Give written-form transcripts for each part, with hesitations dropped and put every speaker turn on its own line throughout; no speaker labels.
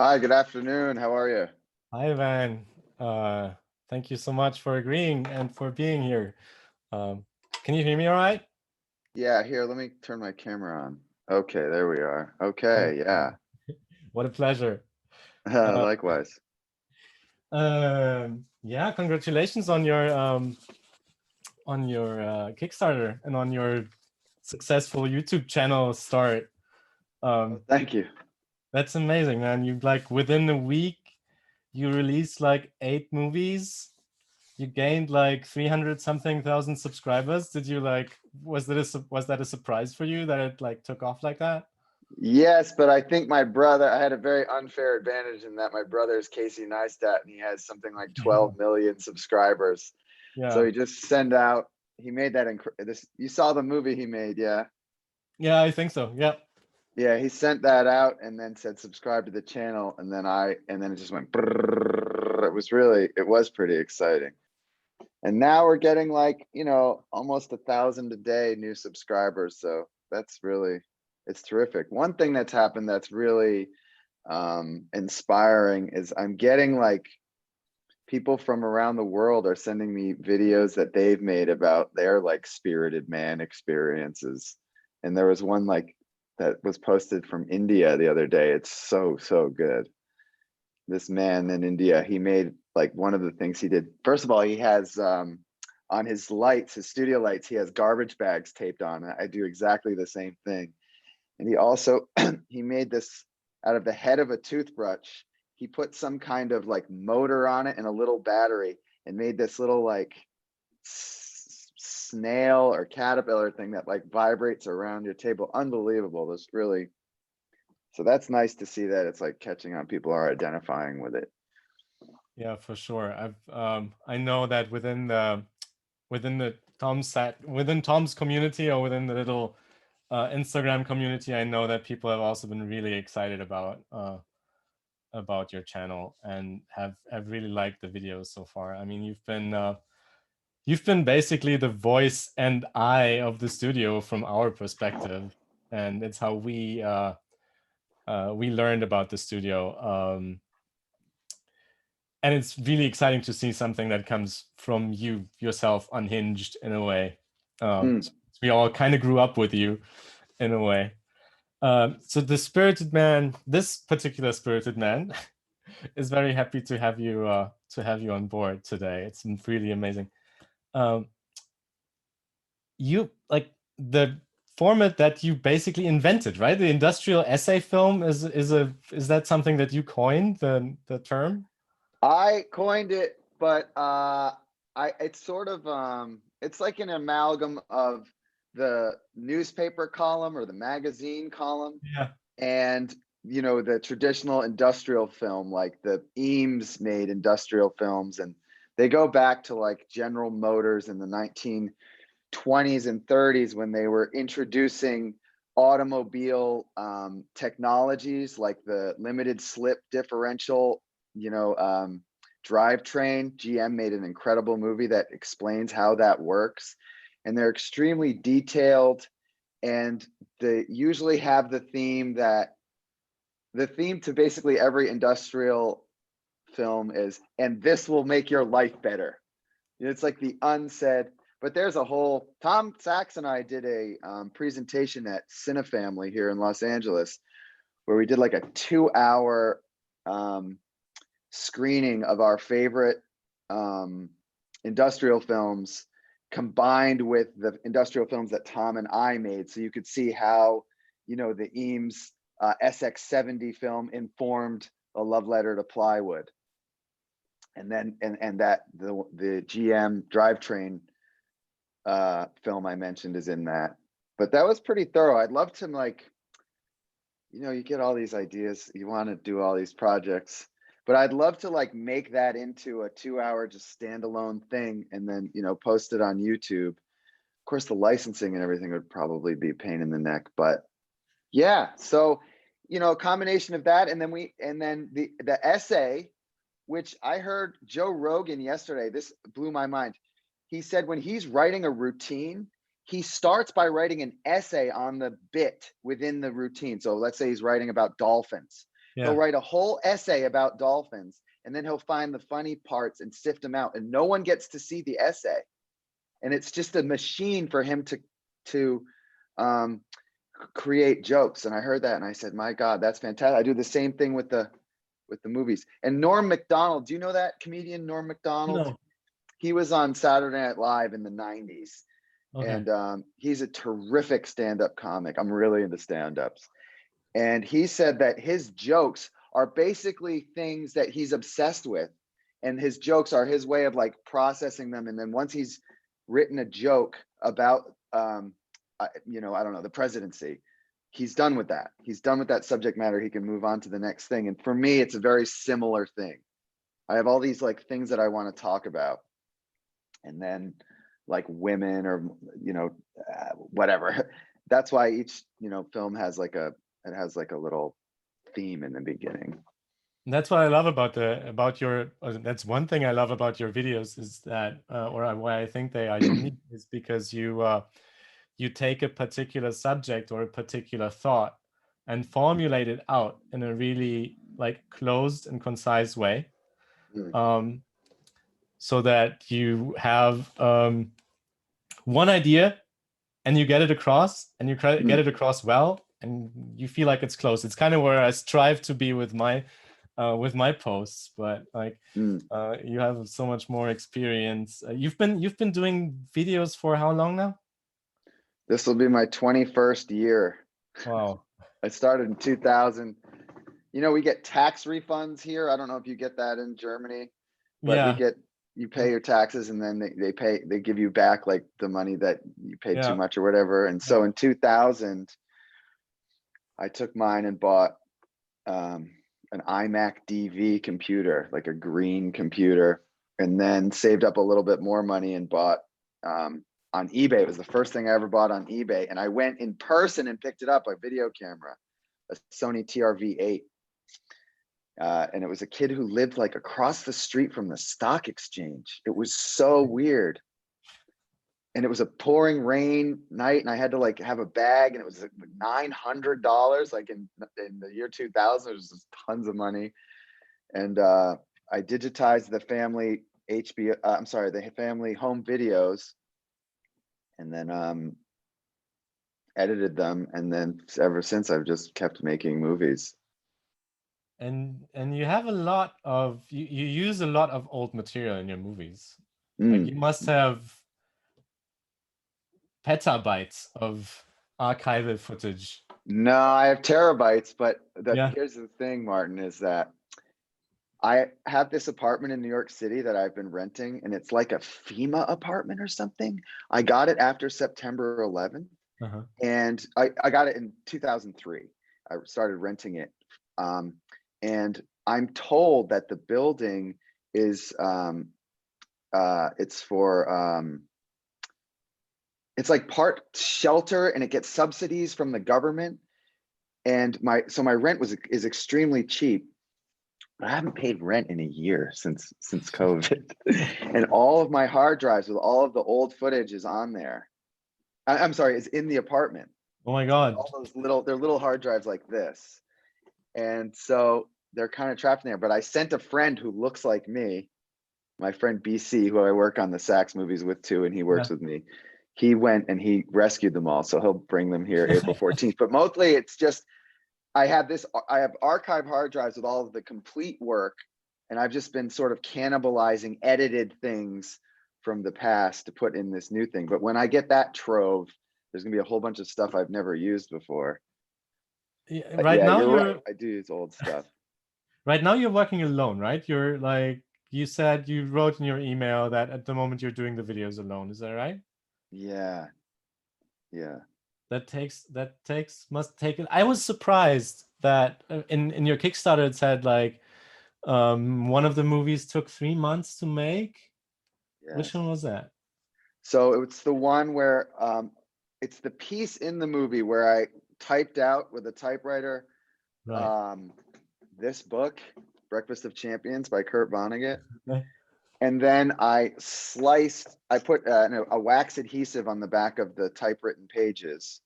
Hi, good afternoon. How are you?
Hi, Van. Uh, Thank you so much for agreeing and for being here. Um, can you hear me all right?
Yeah, here, let me turn my camera on. Okay, there we are.
Oh,
Okay, yeah.
what a pleasure. Uh,
Likewise.
yeah, congratulations on your Kickstarter and on your successful YouTube channel start.
Oh,
Um,
thank you.
that's amazing, man. You like within a week, you released like 8 movies. You gained like 300 something thousand subscribers. Did you like was that a surprise for you that it like took off like that?
Yes, but I think my brother, I had a very unfair advantage in that my brother is Casey Neistat and he has something like 12 million subscribers. So
Yeah.
he just sent out, he made that this, you saw the movie he made, yeah.
Yeah, I think so. Yeah.
Yeah, he sent that out and then said subscribe to the channel and then it just went brrrr. It was pretty exciting. And now we're getting like, almost 1,000 a day new subscribers. So it's terrific. One thing that's happened that's really inspiring is I'm getting like people from around the world are sending me videos that they've made about their like spirited man experiences. And there was one like that was posted from India the other day. It's so good. This man in India, he made like one of the things he did. First of all, he has on his lights, his studio lights, he has garbage bags taped on. I do exactly the same thing. And he also he made this out of the head of a toothbrush. He put some kind of like motor on it and a little battery and made this little like snail or caterpillar thing that like vibrates around your table. Unbelievable. This really, so that's nice to see that it's like catching on. People are identifying with it.
Yeah, for sure. I know that within the within Tom's community or within the little Instagram community, I know that people have also been really excited about your channel and have really liked the videos so far. I mean, you've been basically the voice and eye of the studio from our perspective, and it's how we learned about the studio. And it's really exciting to see something that comes from you yourself, unhinged in a way.
Mm.
So we all kind of grew up with you in a way. So the spirited man, this particular spirited man, is very happy to have you on board today. It's really amazing. Um, you like the format that you basically invented, right? The industrial essay film is that something that you coined, the term?
I coined it, but I it's sort of it's like an amalgam of the newspaper column or the magazine column
Yeah.
and the traditional industrial film, like the Eames made industrial films, and they go back to like General Motors in the 1920s and 30s when they were introducing automobile technologies like the limited slip differential, drivetrain. GM made an incredible movie that explains how that works, and they're extremely detailed, and they usually have the theme to basically every industrial film is, and this will make your life better. It's like the unsaid, but there's a whole, Tom Sachs and I did a presentation at Cinefamily here in Los Angeles where we did like a 2-hour screening of our favorite industrial films combined with the industrial films that Tom and I made. So you could see how, the Eames SX70 film informed A Love Letter to Plywood. And then, and that the GM drivetrain film I mentioned is in that. But that was pretty thorough. I'd love to like, you get all these ideas, you want to do all these projects, but I'd love to like make that into a 2-hour just standalone thing and then, post it on YouTube. Of course, the licensing and everything would probably be a pain in the neck, but yeah. So, a combination of that, and then the essay, which I heard Joe Rogan yesterday. This blew my mind. He said when he's writing a routine, he starts by writing an essay on the bit within the routine. So let's say he's writing about dolphins. He'll
Yeah.
write a whole essay about dolphins, and then he'll find the funny parts and sift them out, and no one gets to see the essay. And it's just a machine for him to create jokes. And I heard that and I said, my God, that's fantastic. I do the same thing with the movies. And Norm Macdonald, do you know that comedian Norm Macdonald?
No.
He was on Saturday Night Live in the 90s.
Okay.
And he's a terrific stand-up comic. I'm really into stand-ups. And he said that his jokes are basically things that he's obsessed with. And his jokes are his way of like processing them. And then once he's written a joke about, you know, I don't know, the presidency, he's done with that. He's done with that subject matter. He can move on to the next thing. And for me, it's a very similar thing. I have all these like things that I want to talk about. And then like women or, you know, whatever. That's why each, you know, film has like a little theme in the beginning.
That's what I love about your. That's one thing I love about your videos is that, or why I think they are unique, is because you take a particular subject or a particular thought and formulate it out in a really like closed and concise way, so that you have one idea and you get it across, and you get it across well, and you feel like it's close. It's kind of where I strive to be with my posts, but like you have so much more experience. You've been doing videos for how long now?
This will be my 21st year.
Wow.
I started in 2000. You know, we get tax refunds here. I don't know if you get that in Germany, but
Yeah.
you pay your taxes and then they give you back like the money that you paid too much or whatever. And so in 2000, I took mine and bought an iMac DV computer, like a green computer, and then saved up a little bit more money and bought on eBay. It was the first thing I ever bought on eBay. And I went in person and picked it up, a video camera, a Sony TRV-8. And it was a kid who lived like across the street from the stock exchange. It was so weird. And it was a pouring rain night, and I had to like have a bag, and it was like $900. Like in the year 2000, it was just tons of money. And I digitized the family the family home videos, and then edited them. And then ever since, I've just kept making movies.
And you have a lot of you use a lot of old material in your movies. Like you must have petabytes of archival footage.
No, I have terabytes, but here's the thing, Martin, is that I have this apartment in New York City that I've been renting, and it's like a FEMA apartment or something. I got it after September 11th, and I got it in 2003. I started renting it. And I'm told that the building is, it's like part shelter, and it gets subsidies from the government. And my rent is extremely cheap. But I haven't paid rent in a year since COVID. And all of my hard drives with all of the old footage is on there. I'm sorry, is in the apartment.
Oh my God.
All those they're little hard drives like this. And so they're kind of trapped in there. But I sent a friend who looks like me, my friend BC, who I work on the Sax movies with too, and he works with me. He went and he rescued them all. So he'll bring them here April 14th. But mostly it's just, I have archive hard drives with all of the complete work, and I've just been sort of cannibalizing edited things from the past to put in this new thing. But when I get that trove, there's gonna be a whole bunch of stuff I've never used before.
Now
you're right. I do use old stuff.
Right now you're working alone, right? You're like, you said you wrote in your email that at the moment you're doing the videos alone. Is that right?
Yeah.
Must take it. I was surprised that in your Kickstarter it said like one of the movies took 3 months to make. Yes. Which one was that?
So it's the one where it's the piece in the movie where I typed out with a typewriter this book, Breakfast of Champions by Kurt Vonnegut. And then I put a wax adhesive on the back of the typewritten pages.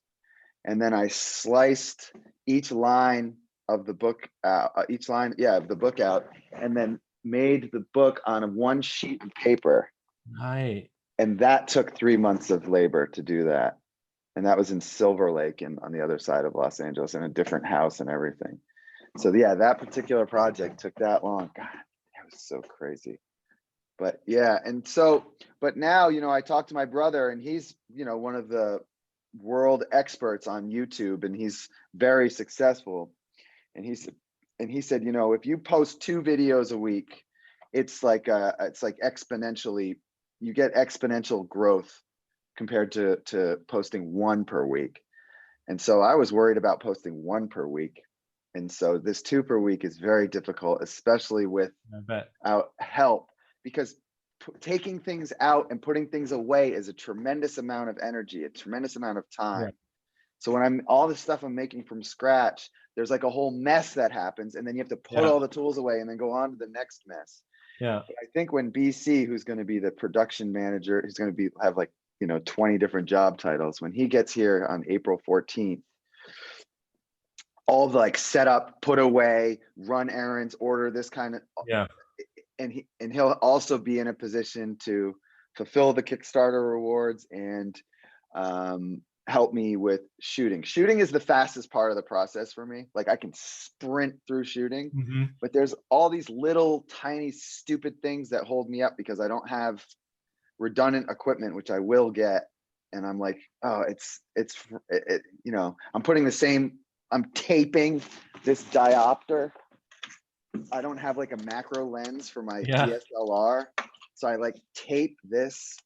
And then I sliced each line of the book, each line, yeah, of the book out, and then made the book on one sheet of paper.
Right.
And that took 3 months of labor to do that. And that was in Silver Lake and on the other side of Los Angeles, in a different house and everything. So yeah, that particular project took that long. God, that was so crazy. But yeah, and so, but now, you know, I talked to my brother, and he's, you know, one of the world experts on YouTube, and he's very successful. And he said, you know, if you post 2 videos a week, it's like exponentially, you get exponential growth compared to posting 1 per week. And so I was worried about posting 1 per week. And so this 2 per week is very difficult, especially
I bet.
without help, because taking things out and putting things away is a tremendous amount of energy, a tremendous amount of time.
Right.
So when I'm all the stuff I'm making from scratch, there's like a whole mess that happens, and then you have to put
Yeah.
all the tools away and then go on to the next mess.
Yeah.
But I think when BC, who's going to be the production manager, he's going to have like, you know, 20 different job titles. When he gets here on April 14th, all the like set up, put away, run errands, order this kind of,
Yeah.
and he'll also be in a position to fulfill the Kickstarter rewards and help me with shooting. Shooting is the fastest part of the process for me. Like I can sprint through shooting,
Hmm.
but there's all these little tiny stupid things that hold me up because I don't have redundant equipment, which I will get. And I'm like, oh, you know, I'm taping this diopter. I don't have like a macro lens for my
Yeah.
DSLR. So I like tape this.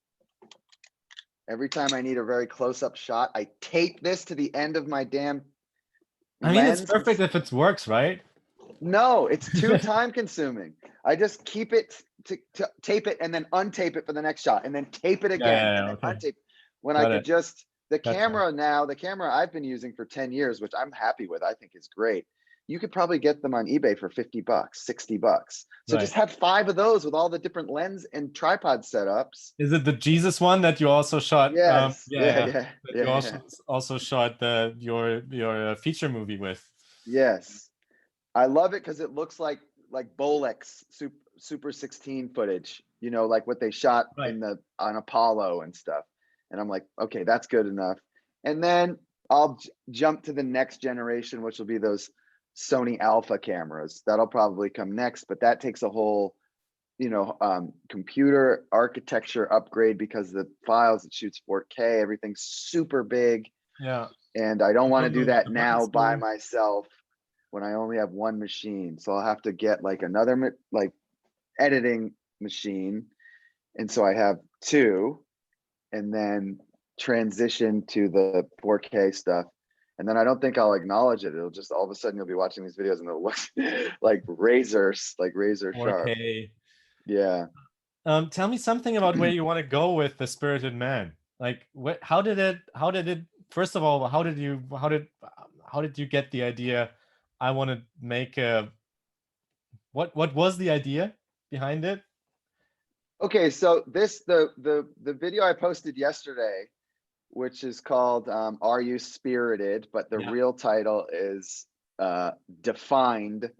Every time I need a very close-up shot, I tape this to the end of my damn
I mean, it's
lens.
perfect if it works, right?
No, it's too time consuming. I just keep it to tape it and then untape it for the next shot, and then tape it again
Yeah,
and then
okay.
untape. When I
Got
could
it.
just, the
Gotcha.
camera I've been using for 10 years, which I'm happy with, I think is great. You could probably get them on eBay for $50, $60. So
Right.
just have 5 of those with all the different lens and tripod setups.
Is it the Jesus one that you also shot?
Yes,
Yeah,
yeah.
that you also shot your feature movie with.
Yes. I love it because it looks like Bolex Super 16 footage, you know, like what they shot
Right.
on Apollo and stuff. And I'm like, okay, that's good enough. And then I'll jump to the next generation, which will be those Sony Alpha cameras. That'll probably come next, but that takes a whole, you know, computer architecture upgrade because the files, it shoots 4K, everything's super big.
Yeah.
And I don't want to
don't know
do
what
that
the
now
buttons
by
do.
myself when I only have 1 machine. So I'll have to get like another like editing machine. And so I have 2, and then transition to the 4K stuff. And then I don't think I'll acknowledge it. It'll just all of a sudden you'll be watching these videos and it'll look like razor sharp.
4K.
Yeah.
Tell me something about where you want to go with The Spirited Man. Like, how did it? First of all, how did you get the idea? I want to make a. What was the idea behind it?
Okay, so the video I posted yesterday, which is called Are You Spirited? But the
Yeah.
real title is Defined,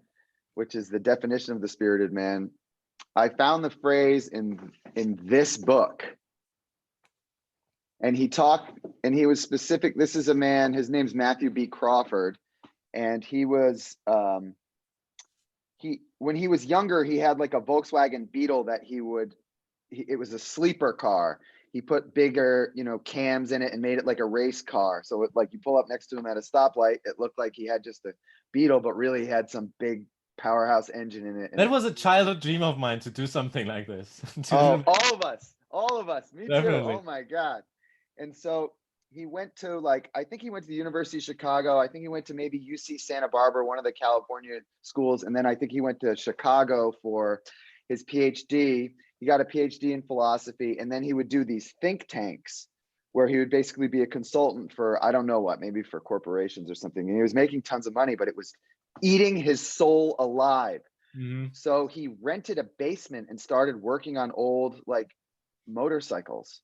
which is the definition of the spirited man. I found the phrase in this book. And he was specific. This is a man, his name's Matthew B. Crawford. And he was when he was younger, he had like a Volkswagen Beetle that it was a sleeper car. He put bigger, you know, cams in it and made it like a race car. So it, like you pull up next to him at a stoplight, it looked like he had just a Beetle, but really he had some big powerhouse engine in it. And
That was a childhood dream of mine to do something like this.
oh, all of us, me too.
Definitely.
Oh my God. And so he went to I think he went to the University of Chicago. I think he went to maybe UC Santa Barbara, one of the California schools. And then I think he went to Chicago for his PhD. He got a PhD in philosophy. And then he would do these think tanks where he would basically be a consultant for, I don't know what, maybe for corporations or something. And he was making tons of money, but it was eating his soul alive.
Mm-hmm.
So he rented a basement and started working on old motorcycles.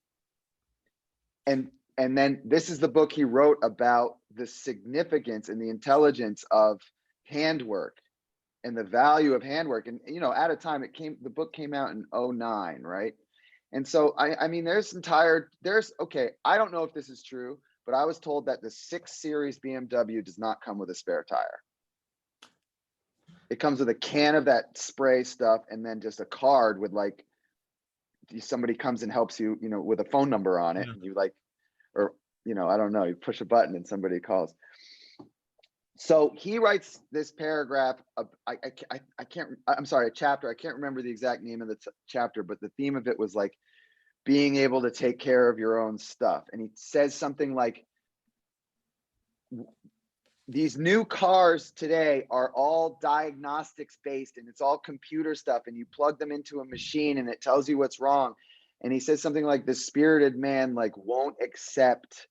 And then this is the book he wrote about the significance and the intelligence of handwork and the value of handwork. And, you know, at a time the book came out in 2009, right? And so, I mean, okay, I don't know if this is true, but I was told that the 6 Series BMW does not come with a spare tire. It comes with a can of that spray stuff and then just a card with like, somebody comes and helps you, you know, with a phone number on it. And you like, or, you know, I don't know, you push a button and somebody calls. So he writes this paragraph of, I'm sorry, a chapter. I can't remember the exact name of the chapter, but the theme of it was like being able to take care of your own stuff. And he says something like, these new cars today are all diagnostics based and it's all computer stuff, and you plug them into a machine and it tells you what's wrong. And he says something like, the spirited man like won't accept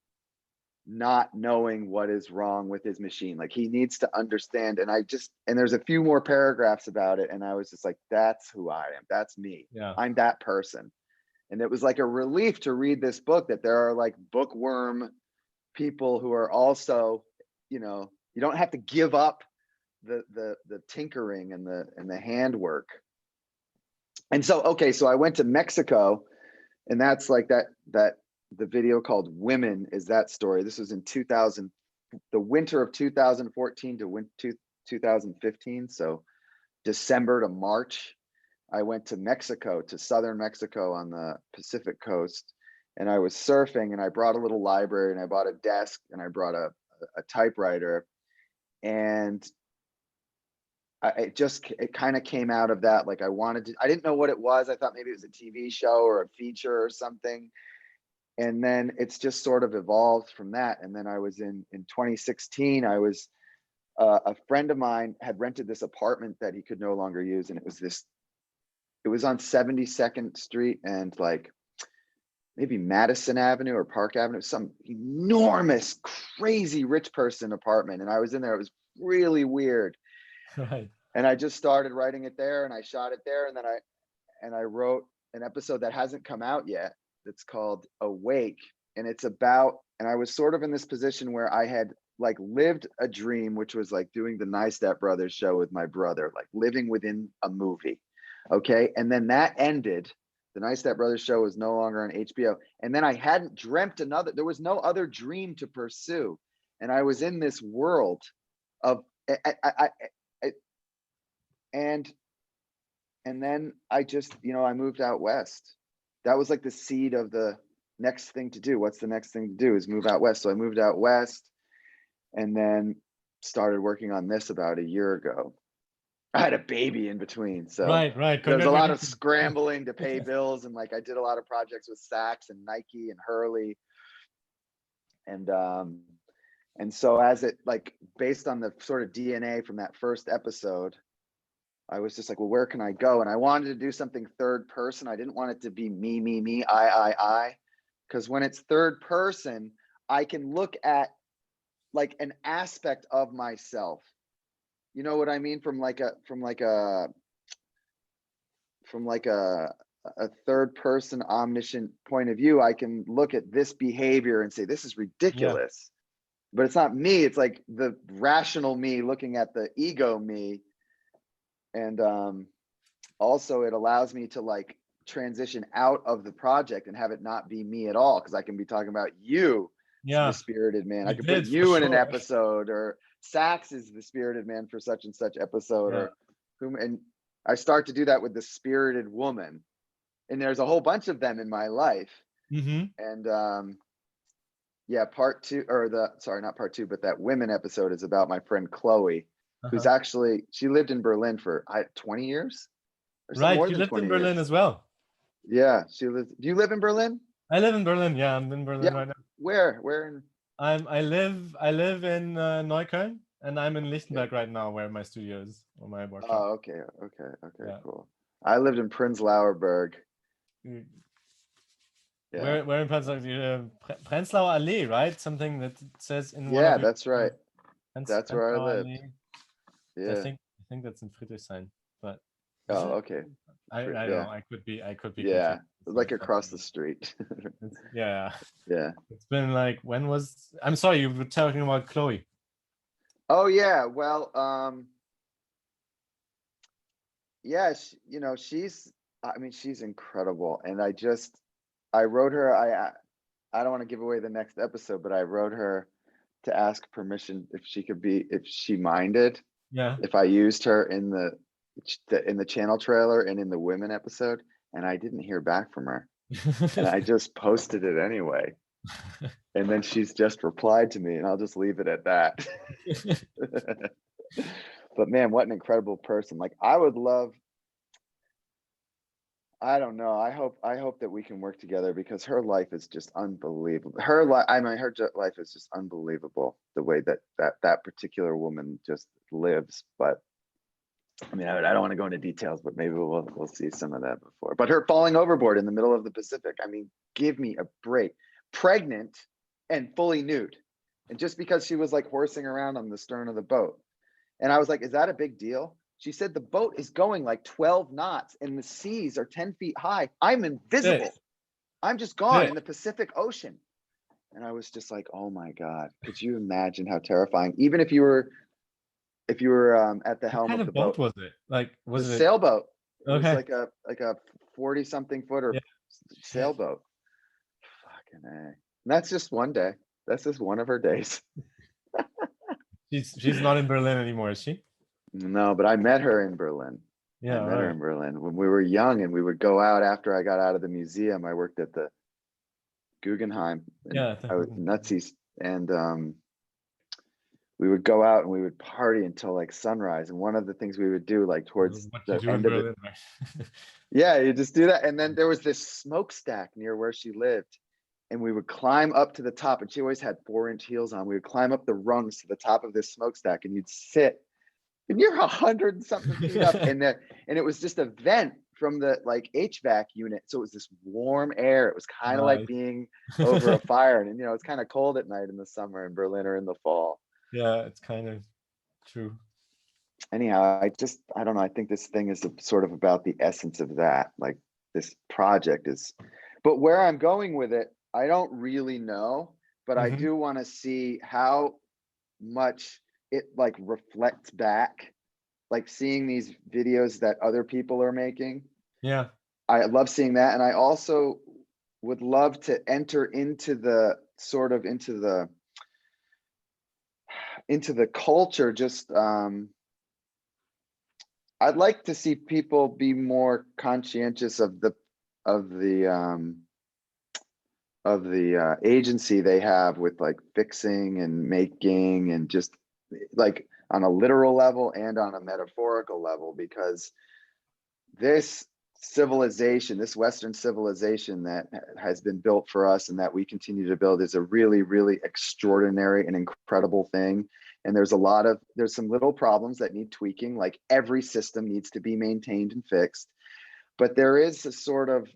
not knowing what is wrong with his machine. Like he needs to understand. And there's a few more paragraphs about it. And I was just like, that's who I am. That's me.
Yeah.
I'm that person. And it was like a relief to read this book, that there are like bookworm people who are also, you know, you don't have to give up the tinkering and the handwork. And so, okay, so I went to Mexico, and that's like that the video called Women is that story. This was in the winter of 2014 to 2015. So December to March, I went to Mexico, to southern Mexico on the Pacific coast, and I was surfing, and I brought a little library, and I bought a desk, and I brought a typewriter, and it kind of came out of that. Like I didn't know what it was. I thought maybe it was a TV show or a feature or something. And then it's just sort of evolved from that. And then I was in 2016, I was, a friend of mine had rented this apartment that he could no longer use. And it was on 72nd Street and like maybe Madison Avenue or Park Avenue, some enormous, crazy rich person apartment. And I was in there, it was really weird.
Right.
And I just started writing it there, and I shot it there. And then I wrote an episode that hasn't come out yet. It's called Awake. And and I was sort of in this position where I had like lived a dream, which was like doing the Neistat brothers show with my brother, like living within a movie. Okay. And then that ended. The Neistat brothers show was no longer on HBO. And then I hadn't dreamt there was no other dream to pursue. And I was in this world of, and then I just, you know, I moved out west. That was like the seed of the next thing to do. What's the next thing to do is move out west. So I moved out west and then started working on this about a year ago. I had a baby in between. So
right.
there was a lot of scrambling to pay bills. And like, I did a lot of projects with Saks and Nike and Hurley. And so as it like, based on the sort of DNA from that first episode, I was just like, well, where can I go? And I wanted to do something third person. I didn't want it to be me, I. Because when it's third person, I can look at like an aspect of myself. You know what I mean? From like a third person omniscient point of view, I can look at this behavior and say, this is ridiculous. Yeah. But it's not me. It's like the rational me looking at the ego me. And also it allows me to like transition out of the project and have it not be me at all. Cause I can be talking about you, the spirited man. I can put you in an episode, or Saks is the spirited man for such and such episode, and I start to do that with the spirited woman. And there's a whole bunch of them in my life. Mm-hmm. And part two, not part two, but that women episode is about my friend Chloe. Who's actually, she lived in Berlin for 20 years?
Right, you lived in Berlin as well.
Yeah, she lives. Do you live in Berlin?
I live in Berlin. Yeah, I'm in Berlin right now.
Where in?
I live in Neukölln, and I'm in Lichtenberg right now, where my studio is, or my workshop.
Oh, okay, cool. I lived in Prenzlauer Berg.
Yeah. Where in Prenzlauer? Prenzlauer Allee, right? Something that says in.
Yeah, that's right. That's where I lived.
Allee.
Yeah,
I think that's in Friedrichshain, but
okay.
I don't know. I could be.
Yeah, like across the street.
Yeah.
It's
been like, I'm sorry, you were talking about Chloe.
Oh yeah, well, yeah, I mean, she's incredible, and I wrote her. I don't want to give away the next episode, but I wrote her to ask permission if she minded
Yeah.
if I used her in the channel trailer and in the women episode, and I didn't hear back from her, and I just posted it anyway, and then she's just replied to me, and I'll just leave it at that. But man, what an incredible person! Like I would love. I don't know. I hope that we can work together because her life is just unbelievable. Life is just unbelievable. The way that particular woman just lives. But I mean, I don't want to go into details, but maybe we'll see some of that before. But her falling overboard in the middle of the Pacific. I mean, give me a break. Pregnant and fully nude, and just because she was like horsing around on the stern of the boat, and I was like, "Is that a big deal?" She said the boat is going like 12 knots and the seas are 10 feet high. I'm invisible.
Shit.
I'm just gone
Shit.
in the Pacific Ocean. And I was just like, oh my God, could you imagine how terrifying? Even if you were at the
What
helm
kind
of
of
the
boat
boat,
was it? Like,
the
was it
sailboat, it was
okay?
like a 40 something footer
Yeah. Shit.
sailboat. Fucking A. And that's just one day. That's just one of her days.
She's not in Berlin anymore, is she?
No, but I met her in Berlin. I
Yeah,
met her
right.
in Berlin when we were young, and we would go out after I got out of the museum. I worked at the Guggenheim, and
Yeah, I think
I was Nazis, and we would go out and we would party until like sunrise. And one of the things we would do, like towards
what you
the
do in
end of it,
Berlin, right?
yeah, you just do that. And then there was this smokestack near where she lived, and we would climb up to the top. And she always had 4-inch heels on. We would climb up the rungs to the top of this smokestack, and you'd sit, and you're 100 and something feet up, and it was just a vent from the like HVAC unit, so it was this warm air. It was kind of like
Nice.
being over a fire, and it's kind of cold at night in the summer in Berlin or in the fall.
Yeah, it's kind of true.
Anyhow, I don't know. I think this thing is sort of about the essence of that. Like this project is, but where I'm going with it, I don't really know, but I
Hmm.
do want to see how much it like reflects back, like seeing these videos that other people are making.
Yeah.
I love seeing that. And I also would love to enter into the sort of into the culture. Just I'd like to see people be more conscientious of the agency they have with like fixing and making, and just like on a literal level and on a metaphorical level, because this civilization, this Western civilization that has been built for us and that we continue to build, is a really, really extraordinary and incredible thing. And there's some little problems that need tweaking, like every system needs to be maintained and fixed. But there is a sort of,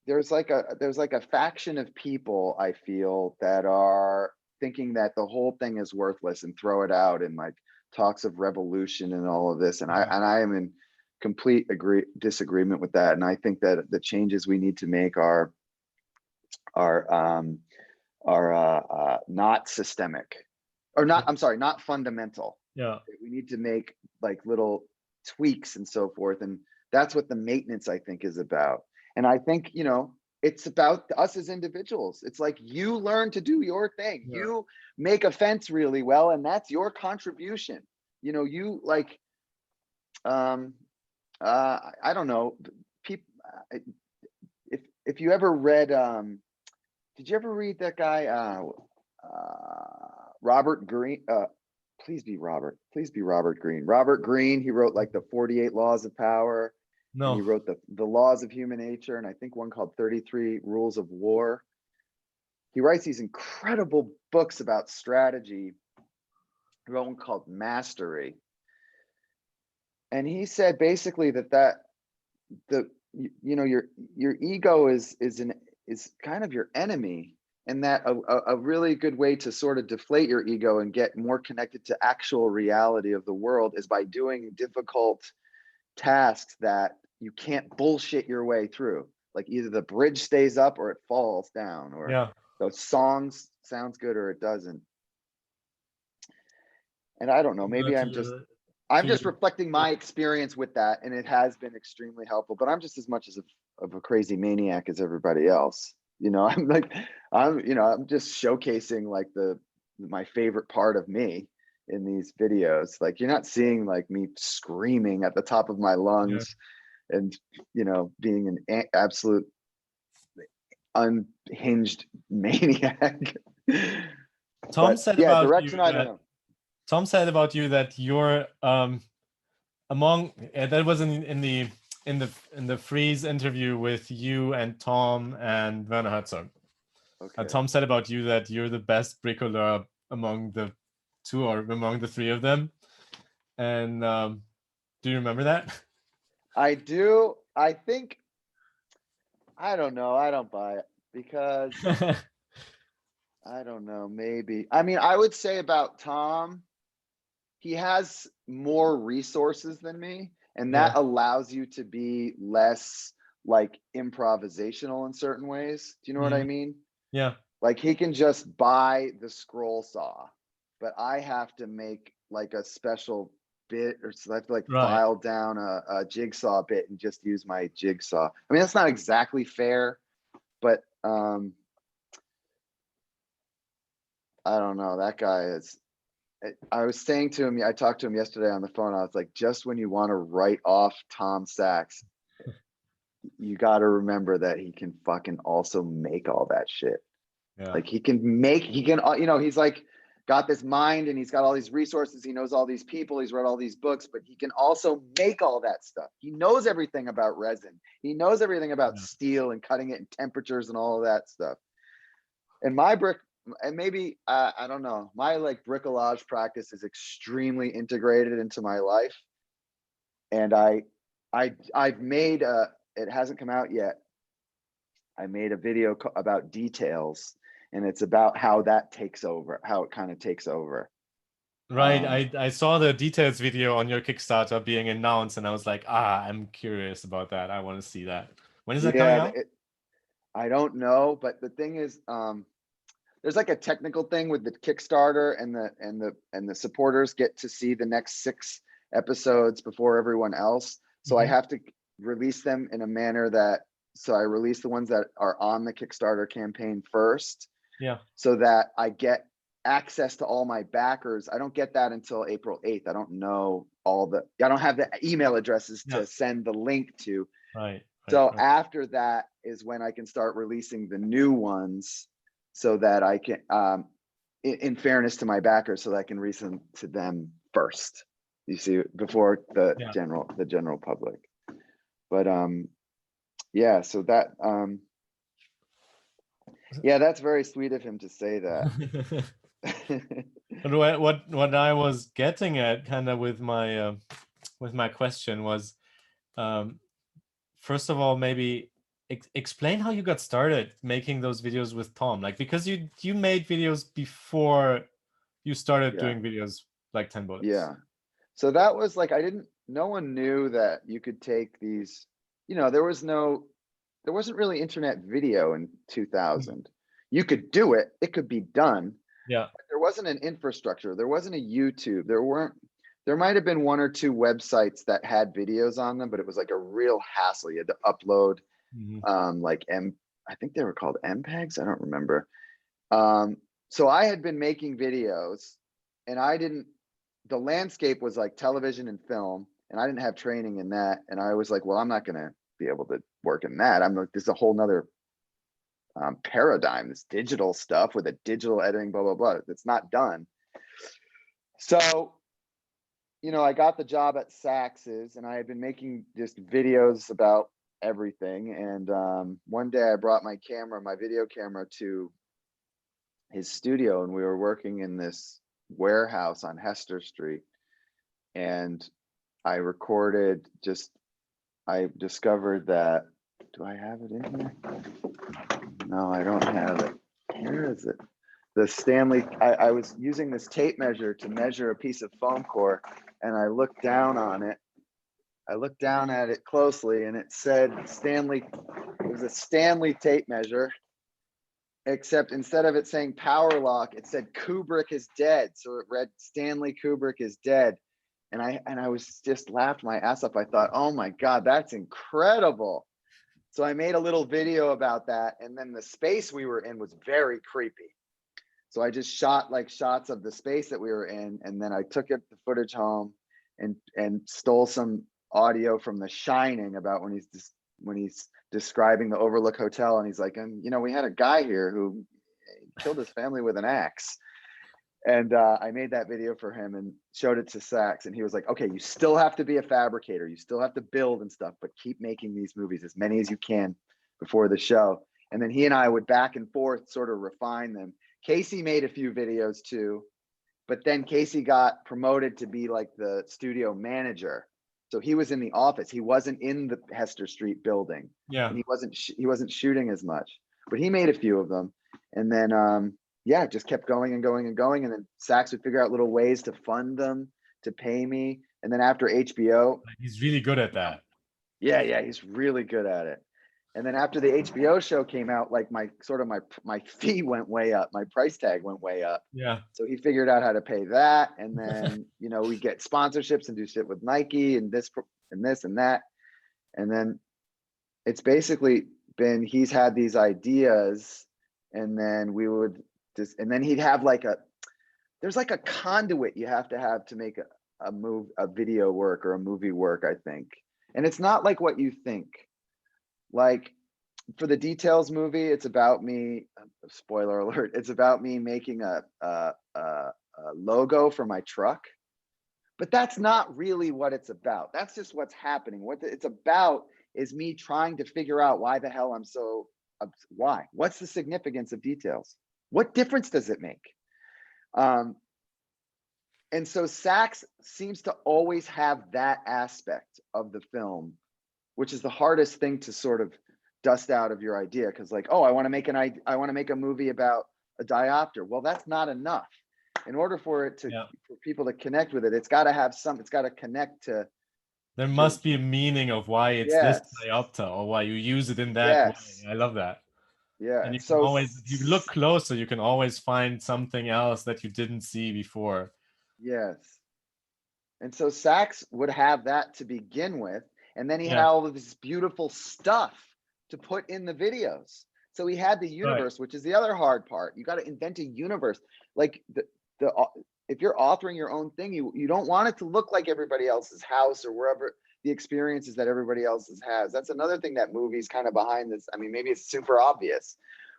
there's like a faction of people, I feel, that are thinking that the whole thing is worthless and throw it out, and like talks of revolution and all of this. And
Yeah.
I am in complete disagreement with that. And I think that the changes we need to make are not systemic, or not, I'm sorry, not fundamental.
Yeah.
We need to make like little tweaks and so forth. And that's what the maintenance, I think, is about. And I think, it's about us as individuals. It's like you learn to do your thing.
Yeah.
You make a fence really well, and that's your contribution. You like, I don't know, people. If you ever read, did you ever read that guy, Robert Greene? Please be Robert Greene. Robert Greene, he wrote like the 48 Laws of Power, and he
No.
wrote the Laws of Human Nature, and I think one called 33 Rules of War. He writes these incredible books about strategy. He wrote one called Mastery. And he said basically that your ego is kind of your enemy, and that a really good way to sort of deflate your ego and get more connected to actual reality of the world is by doing difficult tasks that you can't bullshit your way through. Like either the bridge stays up or it falls down, or
Yeah.
those songs sounds good or it doesn't. And I don't know,
No,
maybe I'm just
to
reflecting my experience with that, and it has been extremely helpful. But I'm just as much as of a crazy maniac as everybody else. You know, I'm just showcasing like my favorite part of me in these videos. Like, you're not seeing like me screaming at the top of my
yeah.
lungs and, being an absolute unhinged maniac.
Tom
But
said
yeah,
about you
direction, I don't
that
know.
Tom said about you that you're among that was in the Freeze interview with you and Tom and Werner Herzog.
Okay.
Tom said about you that you're the best bricoleur among the two or among the three of them. And do you remember that?
I do. I think, I don't know. I don't buy it because I don't know. Maybe. I mean, I would say about Tom, he has more resources than me, and that
Yeah,
allows you to be less like improvisational in certain ways. Do you know what I
mhm,
mean?
yeah,
Like, he can just buy the scroll saw, but I have to make like a special bit, or so I have to like
right.
file down a jigsaw bit and just use my jigsaw. I mean, that's not exactly fair, but I don't know. That guy is. I was saying to him, I talked to him yesterday on the phone. I was like, just when you want to write off Tom Sachs, you got to remember that he can fucking also make all that shit.
Yeah,
Like, he can, he's like got this mind and he's got all these resources. He knows all these people. He's read all these books, but he can also make all that stuff. He knows everything about resin. He knows everything about
yeah,
steel and cutting it in temperatures and all of that stuff. And my brick, and maybe I don't know, my like bricolage practice is extremely integrated into my life. And I've made it hasn't come out yet. I made a video about details, and it's about how that takes over, how it kind of takes over.
right.
Um,
I saw the details video on your Kickstarter being announced, and I was like, I'm curious about that. I want to see that. When is that coming
yeah,
out?
I don't know, but the thing is, there's like a technical thing with the Kickstarter, and the supporters get to see the next 6 episodes before everyone else. So I
Mhm.
have to release them in a manner so I release the ones that are on the Kickstarter campaign first,
Yeah,
so that I get access to all my backers. I don't get that until April 8th. I don't have the email addresses
yeah,
to send the link to.
right, right,
So
right.
after that is when I can start releasing the new ones, so that I can, in fairness to my backers, so that I can release them to them first. You see, before the
Yeah.
general public. But yeah, so that yeah, that's very sweet of him to say that.
But what I was getting at, kind of with my question was, um, first of all, maybe explain how you got started making those videos with Tom. Like, because you made videos before you started
Yeah,
doing videos like 10 bullets.
yeah. So that was like, no one knew that you could take these, there wasn't really internet video in 2000. You could do it, it could be done.
Yeah.
There wasn't an infrastructure. There wasn't a YouTube. There might have been 1 or 2 websites that had videos on them, but it was like a real hassle. You had to upload
Mhm.
like I think they were called MPEGs. I don't remember. So I had been making videos, and the landscape was like television and film, and I didn't have training in that. And I was like, well, I'm not gonna be able to work in that. I'm like, this is a whole nother paradigm, this digital stuff with a digital editing, blah, blah, blah. It's not done. So, I got the job at Sax's, and I had been making just videos about everything. And one day I brought my video camera to his studio, and we were working in this warehouse on Hester Street. And I discovered that, do I have it in here? No, I don't have it. Where is it? I was using this tape measure to measure a piece of foam core, and I looked down on it. I looked down at it closely, and it said Stanley. It was a Stanley tape measure. except instead of it saying Power Lock, it said Kubrick is dead. So it read Stanley Kubrick is dead. And I was just laughed my ass off. I thought, oh my God, that's incredible. So I made a little video about that. And then the space we were in was very creepy. So I just shot like shots of the space that we were in. And then I took the footage home and stole some audio from The Shining about when he's describing the Overlook Hotel. And he's like, and you know, we had a guy here who killed his family with an axe. And I made that video for him and showed it to Sax. And he was like, okay, you still have to be a fabricator. You still have to build and stuff, but keep making these movies, as many as you can before the show. And then he and I would back and forth sort of refine them. Casey made a few videos too, but then Casey got promoted to be like the studio manager. So he was in the office. He wasn't in the Hester Street building.
Yeah.
And he wasn't shooting as much, but he made a few of them. And then, yeah, just kept going and going and going. And then Sax would figure out little ways to fund them, to pay me. And then after HBO,
he's really good at that.
Yeah, he's really good at it. And then after the HBO show came out, like my fee went way up, my price tag went way up.
Yeah.
So he figured out how to pay that. And then, you know, we get sponsorships and do shit with Nike and this and that. And then it's basically been, he's had these ideas, and then we would and then he'd have like there's like a conduit you have to make a video work or a movie work, I think. And it's not like what you think. Like for the Details movie, it's about me, spoiler alert, it's about me making a logo for my truck. But that's not really what it's about. That's just what's happening. What it's about is me trying to figure out why the hell I'm so, why? What's the significance of Details? What difference does it make? And so Sax seems to always have that aspect of the film, which is the hardest thing to sort of dust out of your idea. Cause like, oh, I want to make a movie about a diopter. Well, that's not enough. In order for it to, for people to connect with it, it's got to have it's got to connect to.
There must be a meaning of why it's this diopter or why you use it in that way. I love that.
Yeah.
And you can always, if you look closer, you can always find something else that you didn't see before.
Yes. And so Sax would have that to begin with. And then he had all of this beautiful stuff to put in the videos. So he had the universe, which is the other hard part. You got to invent a universe. Like if you're authoring your own thing, you don't want it to look like everybody else's house or wherever the experiences that everybody else has. That's another thing that movies kind of behind this. I mean, maybe it's super obvious,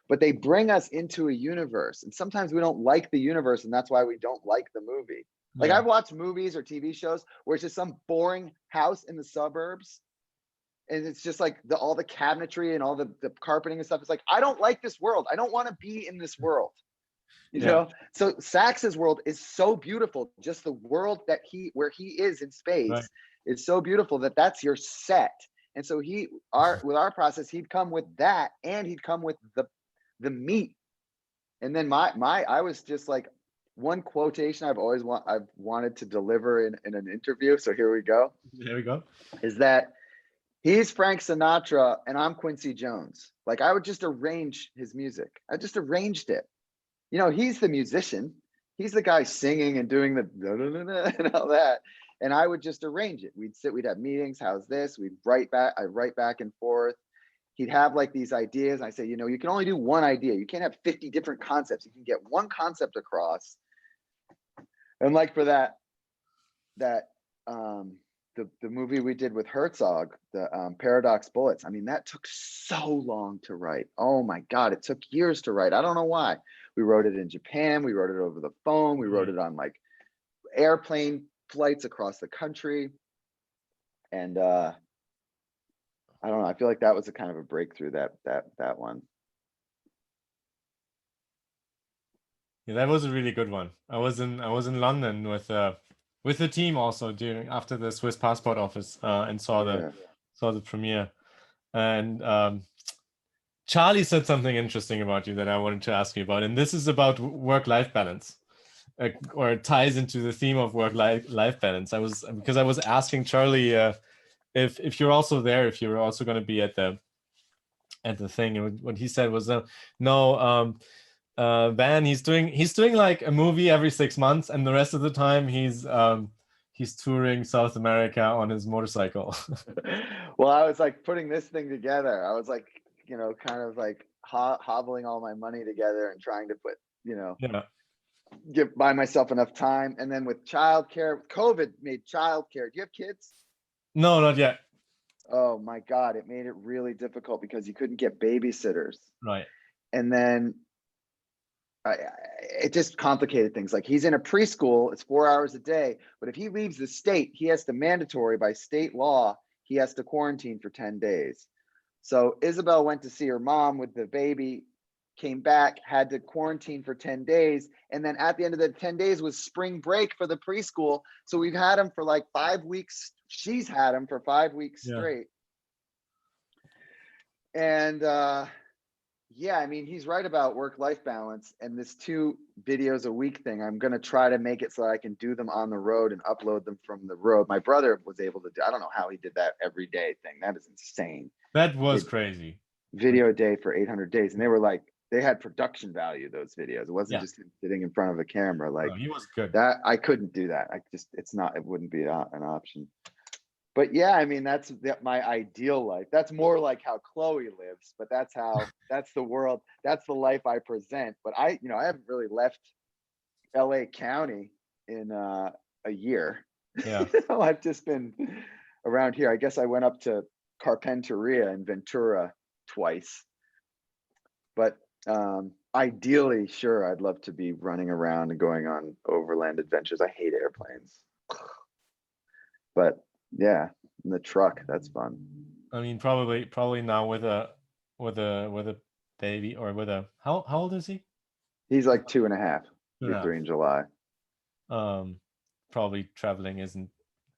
but they bring us into a universe, and sometimes we don't like the universe, and that's why we don't like the movie. Like I've watched movies or TV shows where it's just some boring house in the suburbs, and it's just like all the cabinetry and all the carpeting and stuff. It's like, I don't like this world. I don't want to be in this world. You know? So Sax's world is so beautiful. Just the world that where he is in space is so beautiful that's your set. And so with our process, he'd come with that, and he'd come with the meat. And then I was just like, one quotation I've wanted to deliver in an interview. So here we go.
There we go.
Is that he's Frank Sinatra and I'm Quincy Jones. Like I would just arrange his music. I just arranged it. You know, he's the musician. He's the guy singing and doing the da, da, da, da, and all that. And I would just arrange it. We'd have meetings. How's this? We'd write back. I write back and forth. He'd have like these ideas. I say, you know, you can only do one idea. You can't have 50 different concepts. You can get one concept across. And like for the movie we did with Herzog, the Paradox Bullets, I mean, that took so long to write. Oh my God, it took years to write. I don't know why. We wrote it in Japan. We wrote it over the phone. We wrote it on like airplane flights across the country. And I don't know. I feel like that was a kind of a breakthrough, that one.
Yeah, that was a really good one. I was in London with the team also after the Swiss passport office and saw the premiere. And Charlie said something interesting about you that I wanted to ask you about, and this is about work-life balance, or it ties into the theme of work-life balance. I was asking Charlie if you're also there, if you're also going to be at at the thing. And what he said was, no, Van, he's doing like a movie every 6 months, and the rest of the time he's touring South America on his motorcycle.
Well, I was like putting this thing together. I was like, kind of like hobbling all my money together and trying to put,
Yeah.
buy myself enough time. And then with childcare, COVID made childcare. Do you have kids?
No, not yet.
Oh my God, it made it really difficult because you couldn't get babysitters.
Right.
And then it just complicated things. Like he's in a preschool, it's 4 hours a day, but if he leaves the state, he has to mandatory by state law, he has to quarantine for 10 days. So Isabel went to see her mom with the baby, came back, had to quarantine for 10 days. And then at the end of the 10 days was spring break for the preschool. So we've had him for like 5 weeks. She's had him for 5 weeks straight. And yeah, I mean, he's right about work-life balance, and this 2 videos a week thing, I'm going to try to make it so I can do them on the road and upload them from the road. My brother was able to do, I don't know how he did that every day thing. That is insane.
That was crazy.
Video a day for 800 days. And they were like, they had production value, those videos. It wasn't just him sitting in front of a camera. Like
he was good.
That I couldn't do that. It wouldn't be an option. But yeah, I mean, that's my ideal life. That's more like how Chloe lives, but that's the world. That's the life I present. But I haven't really left LA County in a year.
Yeah.
I've just been around here. I guess I went up to Carpinteria in Ventura twice. But ideally, sure, I'd love to be running around and going on overland adventures. I hate airplanes. But yeah, in the truck, that's fun.
I mean, probably now with a baby, or with a how old is he?
He's like 2.5. He'll be 3 in July.
Probably traveling isn't,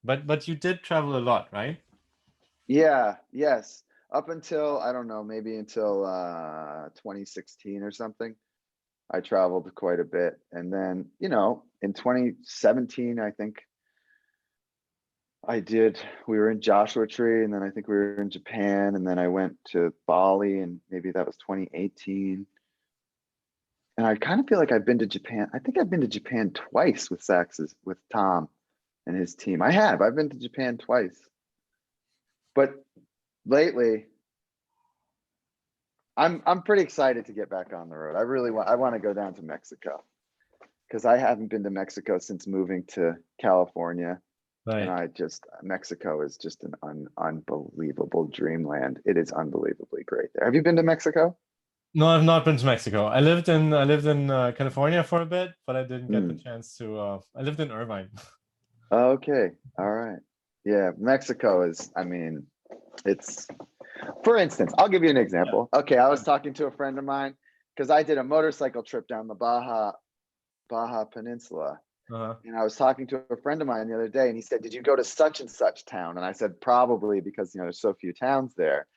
but you did travel a lot, right?
Yeah, yes. Up until, I don't know, maybe until 2016 or something, I traveled quite a bit. And then, in 2017, I think we were in Joshua Tree, and then I think we were in Japan, and then I went to Bali, and maybe that was 2018. And I kind of feel like I've been to Japan. I think I've been to Japan twice with Tom and his team. I've been to Japan twice. But lately, I'm pretty excited to get back on the road. I want to go down to Mexico, because I haven't been to Mexico since moving to California. Right. And Mexico is just an unbelievable dreamland. It is unbelievably great there. Have you been to Mexico?
No, I've not been to Mexico. I lived in California for a bit, but I didn't get the chance to. I lived in Irvine.
Okay, all right. Yeah, Mexico is. I mean, it's. For instance, I'll give you an example. Yeah. Okay, I was talking to a friend of mine because I did a motorcycle trip down the Baja Peninsula. And I was talking to a friend of mine the other day, and he said, "Did you go to such and such town?" And I said, "Probably, because there's so few towns there."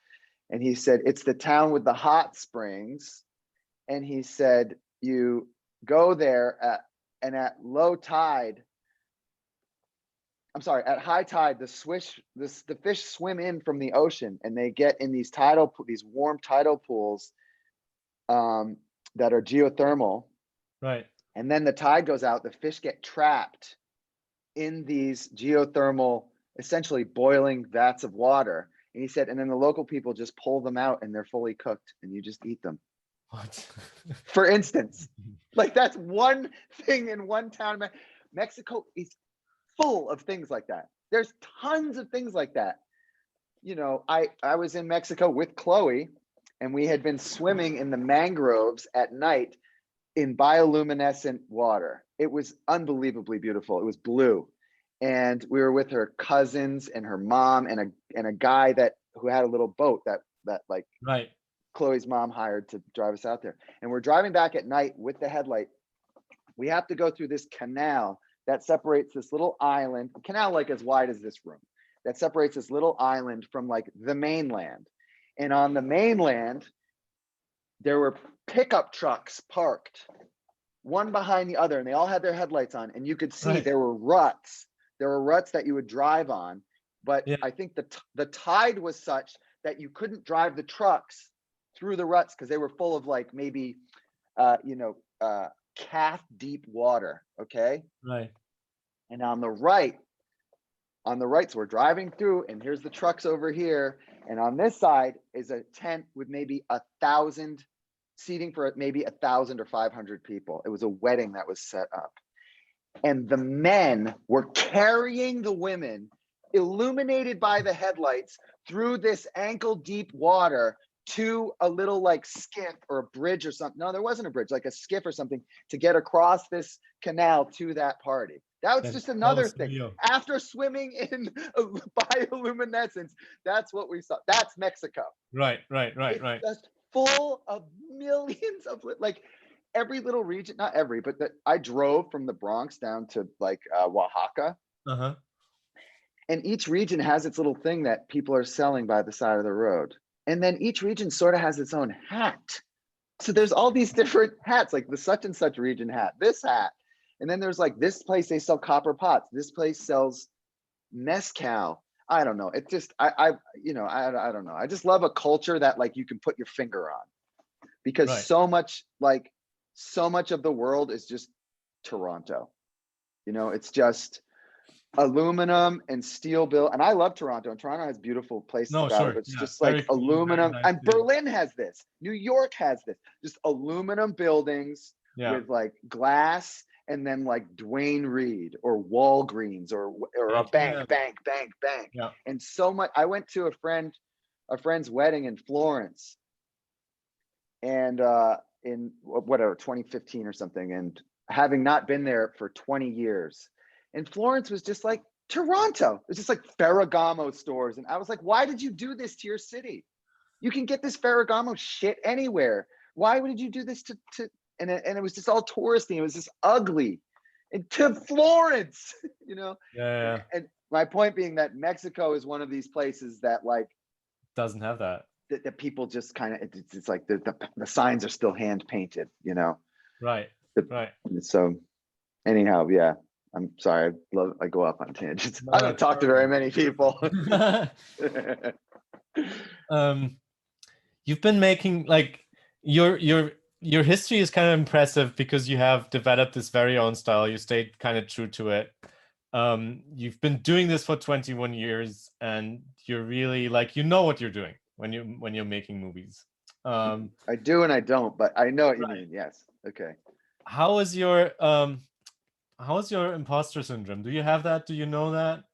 And he said, "It's the town with the hot springs." And he said, "You go there at low tide. I'm sorry, at high tide, the fish swim in from the ocean, and they get in these warm tidal pools that are geothermal."
Right.
And then the tide goes out, the fish get trapped in these geothermal, essentially boiling vats of water. And he said, and then the local people just pull them out, and they're fully cooked, and you just eat them.
What?
For instance, like that's one thing in one town. Mexico is full of things like that. There's tons of things like that. I was in Mexico with Chloe, and we had been swimming in the mangroves at night in bioluminescent water. It was unbelievably beautiful. It was blue. And we were with her cousins and her mom and a guy who had a little boat that like
right.
Chloe's mom hired to drive us out there. And we're driving back at night with the headlight. We have to go through this canal that separates this little island, canal like as wide as this room, that separates this little island from like the mainland. And on the mainland, there were pickup trucks parked one behind the other, and they all had their headlights on, and you could see there were ruts. There were ruts that you would drive on, but I think the tide was such that you couldn't drive the trucks through the ruts because they were full of like maybe, calf deep water. Okay.
Right.
And on the right, so we're driving through, and here's the trucks over here. And on this side is a tent with maybe 1,000 seating for maybe 1,000 or 500 people. It was a wedding that was set up. And the men were carrying the women, illuminated by the headlights, through this ankle deep water to a little like skiff or a bridge or something. No, there wasn't a bridge, like a skiff or something, to get across this canal to that party. That was just another thing. After swimming in bioluminescence, that's what we saw. That's Mexico.
Right.
It's just full of millions of, like, every little region, not every, but that I drove from the Bronx down to like Oaxaca.
Uh-huh.
And each region has its little thing that people are selling by the side of the road. And then each region sort of has its own hat. So there's all these different hats, like the such and such region hat, this hat. And then there's like this place, they sell copper pots. This place sells mezcal. I don't know. It just, I don't know. I just love a culture that like you can put your finger on, because so much of the world is just Toronto. It's just aluminum and steel built. And I love Toronto, and Toronto has beautiful places about it. But it's just like aluminum.
Nice,
and Berlin has this. New York has this. Just aluminum buildings with like glass, and then like Dwayne Reed or Walgreens or a bank.
Yeah.
And so much. I went to a friend's wedding in Florence, and in whatever 2015 or something, and having not been there for 20 years, and Florence was just like Toronto. It was just like Ferragamo stores, and I was like, why did you do this to your city? You can get this Ferragamo shit anywhere. Why would you do this to and it was just all touristy. It was just ugly. And to Florence,
Yeah.
And my point being that Mexico is one of these places that like
doesn't have that.
The people just kind of, it's like the signs are still hand painted,
Right.
So anyhow, yeah, I'm sorry. I go off on tangents. I don't talk to very many people.
You've been making like your history is kind of impressive because you have developed this very own style. You stayed kind of true to it. You've been doing this for 21 years, and you're really like, what you're doing when you're making movies.
I do and I don't, but I know what you mean. Yes. Okay.
How is your imposter syndrome? Do you have that? Do you know that?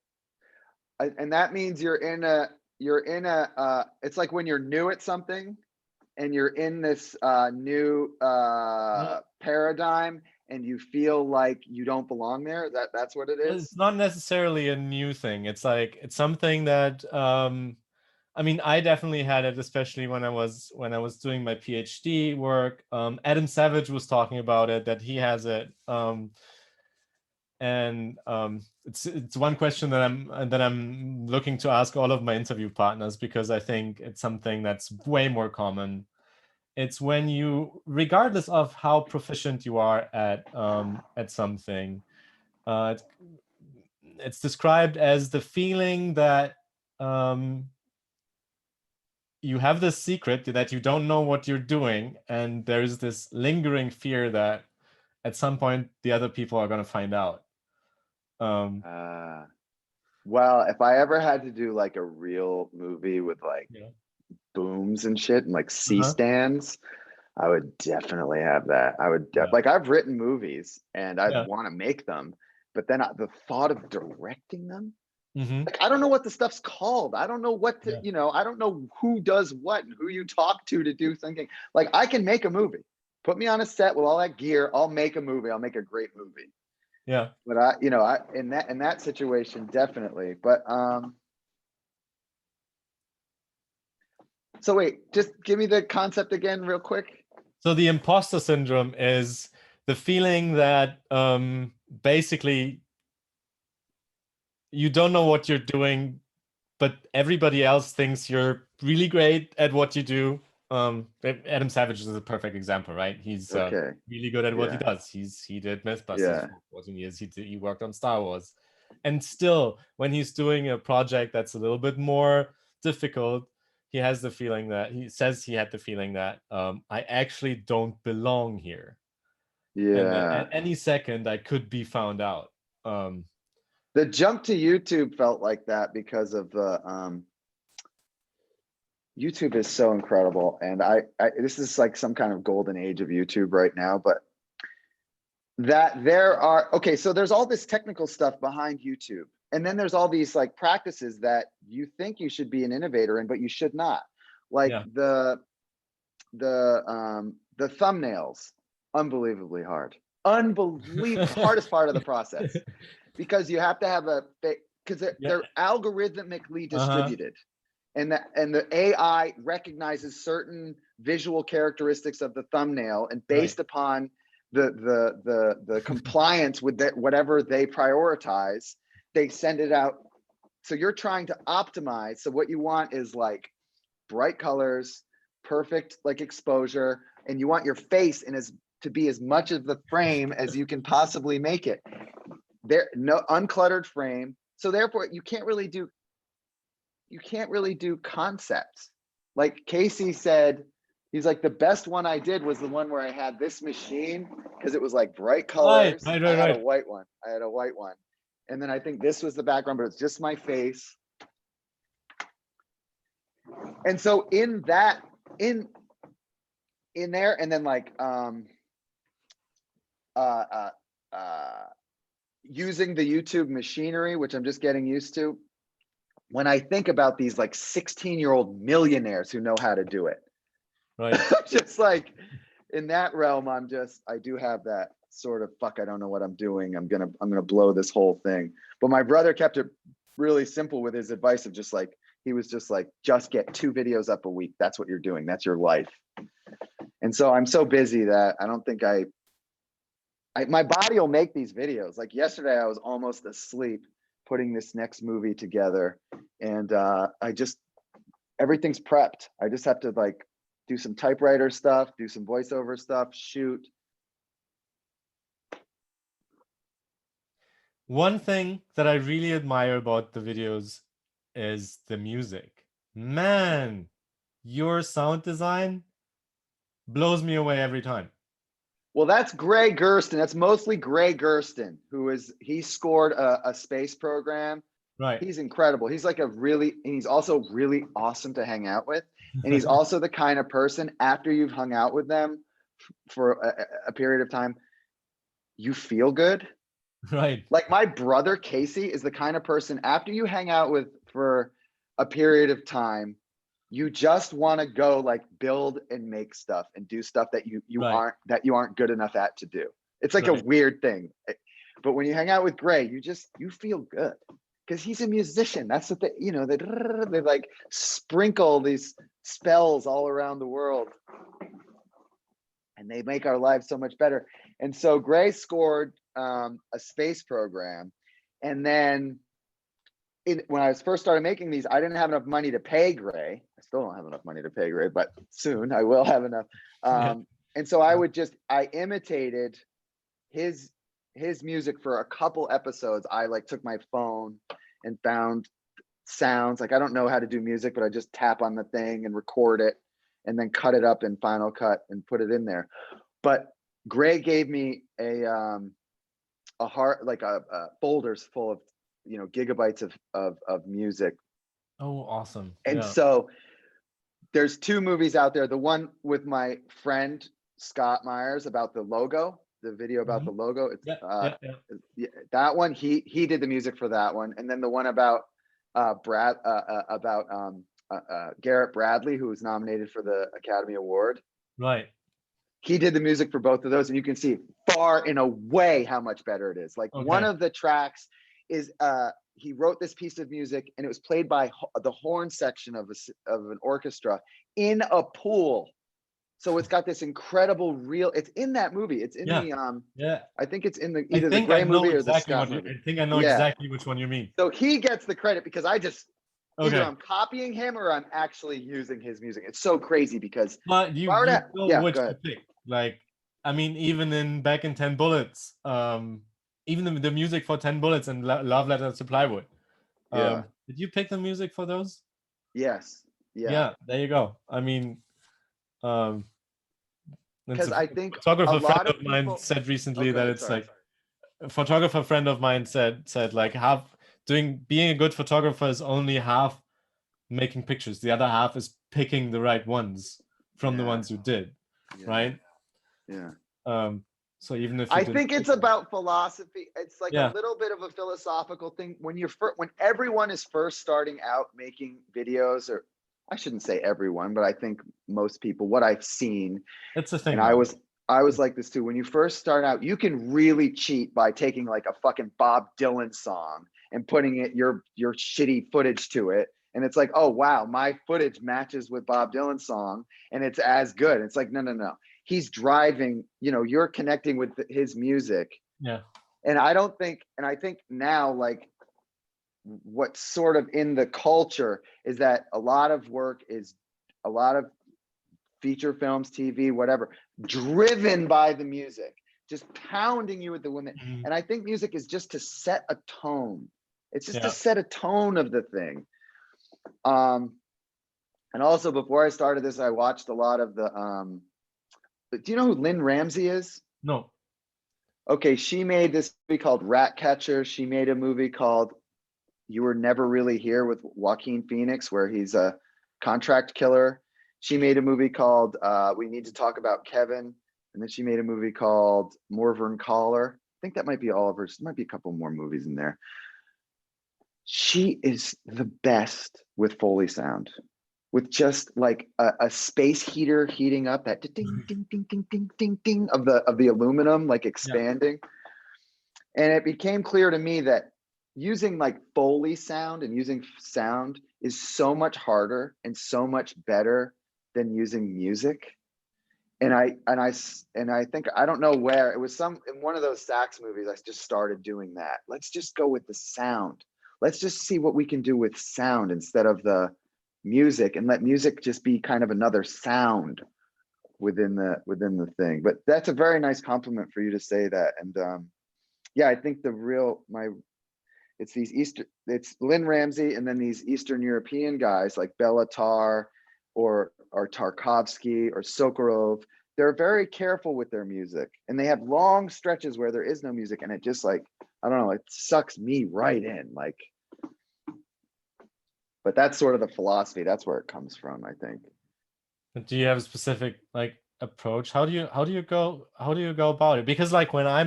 And that means you're in a it's like when you're new at something and you're in this new paradigm, and you feel like you don't belong there. That's what it is.
It's not necessarily a new thing. It's like, it's something that I mean, I definitely had it, especially when I was doing my PhD work. Adam Savage was talking about it, that he has it. It's one question that I'm looking to ask all of my interview partners, because I think it's something that's way more common. It's when you, regardless of how proficient you are at something, it's described as the feeling that you have this secret that you don't know what you're doing, and there's this lingering fear that at some point the other people are going to find out.
Well, if I ever had to do like a real movie with like booms and shit and like C-stands, I would definitely have that. I would like, I've written movies and I want to make them, but then the thought of directing them, like, I don't know what the stuff's called. I don't know what to, I don't know who does what and who you talk to do something. Like, I can make a movie. Put me on a set with all that gear. I'll make a movie. I'll make a great movie.
Yeah.
But I in that situation, definitely. But so wait, just give me the concept again real quick.
So the imposter syndrome is the feeling that basically you don't know what you're doing, but everybody else thinks you're really great at what you do. Adam Savage is a perfect example, right? He's really good at what he does. He did Mythbusters for 14 years. He worked on Star Wars, and still, when he's doing a project that's a little bit more difficult, he has the feeling that he says he had the feeling that I actually don't belong here, and that
Yeah.
at any second I could be found out.
The jump to YouTube felt like that because of the YouTube is so incredible, and I this is like some kind of golden age of YouTube right now, but that there are, okay, so there's all this technical stuff behind YouTube, and then there's all these like practices that you think you should be an innovator in, but you should not. Like
Yeah.
the thumbnails, unbelievably hard, unbelievable hardest part of the process, because you have to have because they're algorithmically distributed, and the AI recognizes certain visual characteristics of the thumbnail, and based upon the compliance with whatever they prioritize, they send it out. So you're trying to optimize. So what you want is like bright colors, perfect like exposure, and you want your face to be as much of the frame as you can possibly make it. There, no uncluttered frame. So therefore you can't really do concepts. Like Casey said, he's like, the best one I did was the one where I had this machine, because it was like bright colors.
Right.
I had a white one. And then I think this was the background, but it's just my face. And so in that, in there, and then like using the YouTube machinery, which I'm just getting used to. When I think about these like 16-year-old millionaires who know how to do it,
Right.
just like in that realm, I do have that sort of, fuck, I don't know what I'm doing. I'm gonna blow this whole thing. But my brother kept it really simple with his advice of just like, he was just like, just get 2 videos up a week. That's what you're doing. That's your life. And so I'm so busy that I don't think my body will make these videos. Like yesterday, I was almost asleep putting this next movie together, and everything's prepped. I just have to like do some typewriter stuff, do some voiceover stuff, shoot.
One thing that I really admire about the videos is the music. Man, your sound design blows me away every time.
Well, that's Gray Gersten. That's mostly Gray Gersten, he scored a space program.
Right.
He's incredible. He's like and he's also really awesome to hang out with. And he's also the kind of person, after you've hung out with them for a period of time, you feel good.
Right.
Like my brother Casey is the kind of person, after you hang out with for a period of time, you just want to go like build and make stuff and do stuff that you aren't good enough at to do. It's like a weird thing. But when you hang out with Gray, you feel good, because he's a musician. That's what they like sprinkle these spells all around the world, and they make our lives so much better. And so Gray scored a space program, and then when I first started making these, I didn't have enough money to pay Gray. I still don't have enough money to pay Gray, but soon I will have enough. And so I imitated his music for a couple episodes. I like took my phone and found sounds. Like, I don't know how to do music, but I just tap on the thing and record it and then cut it up in Final Cut and put it in there. But Gray gave me a folders full of gigabytes of music.
Oh, awesome.
And so there's 2 movies out there. The one with my friend Scott Myers about the logo, the video about the logo. It's that one. He did the music for that one. And then the one about Garrett Bradley, who was nominated for the Academy Award.
Right.
He did the music for both of those, and you can see far and away how much better it is. Like one of the tracks is he wrote this piece of music, and it was played by the horn section of an orchestra in a pool. So it's got this incredible real. It's in that movie. It's in the I think it's in either the Gray movie or the Scott movie.
I think I know exactly which one you mean.
So he gets the credit because I just either I'm copying him or I'm actually using his music. It's so crazy because
you know which to pick. Like, I mean, even back in 10 Bullets, even the music for 10 Bullets and Love Letter to Plywood. Did you pick the music for those?
Yes.
Yeah, there you go. I mean,
Because I think a
photographer friend
lot of
of mine
people.
said
Oh,
recently
go
that
ahead.
it's
Sorry.
like a photographer friend of mine said like being a good photographer is only half making pictures. The other half is picking the right ones from the
Yeah.
ones you did,
Yeah.
right?
Yeah.
So even if you
I
didn't
think it's
pick them,
about philosophy. It's like a
yeah,
little bit of a philosophical thing when when everyone is first starting out making videos, or I shouldn't say everyone, but I think most people, what I've seen,
it's a
and
thing now.
I was like this too. When you first start out, you can really cheat by taking like a fucking Bob Dylan song and putting your shitty footage to it. And it's like, oh wow, my footage matches with Bob Dylan's song and it's as good. It's like, no, no, no. He's driving, you're connecting with his music.
Yeah,
And I think now, like, what's sort of in the culture is that a lot of feature films, TV, whatever, driven by the music, just pounding you with the women. And I think music is just to set a tone. It's just to
yeah.
set a tone of the thing. And also before I started this, I watched a lot of do you know who Lynn Ramsey is?
No.
Okay, she made this movie called Ratcatcher. She made a movie called You Were Never Really Here with Joaquin Phoenix, where he's a contract killer. She made a movie called We Need to Talk About Kevin. And then she made a movie called Morvern Caller. I think that might be all of hers. There might be a couple more movies in there. She is the best with Foley sound, with just like a space heater heating up, that ding, ding, ding, ding, ding, ding, ding of the aluminum, like expanding. Yeah. And it became clear to me that using like Foley sound and using sound is so much harder and so much better than using music. And I think, I don't know where it was, in one of those Sax movies, I just started doing that. Let's just go with the sound. Let's just see what we can do with sound instead of the music, and let music just be kind of another sound within the thing. But that's a very nice compliment for you to say that. And yeah, I think it's Lynn Ramsey, and then these Eastern European guys like Bellatar or Tarkovsky or Sokurov. They're very careful with their music, and they have long stretches where there is no music, and it just, like, I don't know, it sucks me right in, like. But that's sort of the philosophy. That's where it comes from, I think.
Do you have a specific like approach? How do you go about it? Because like when I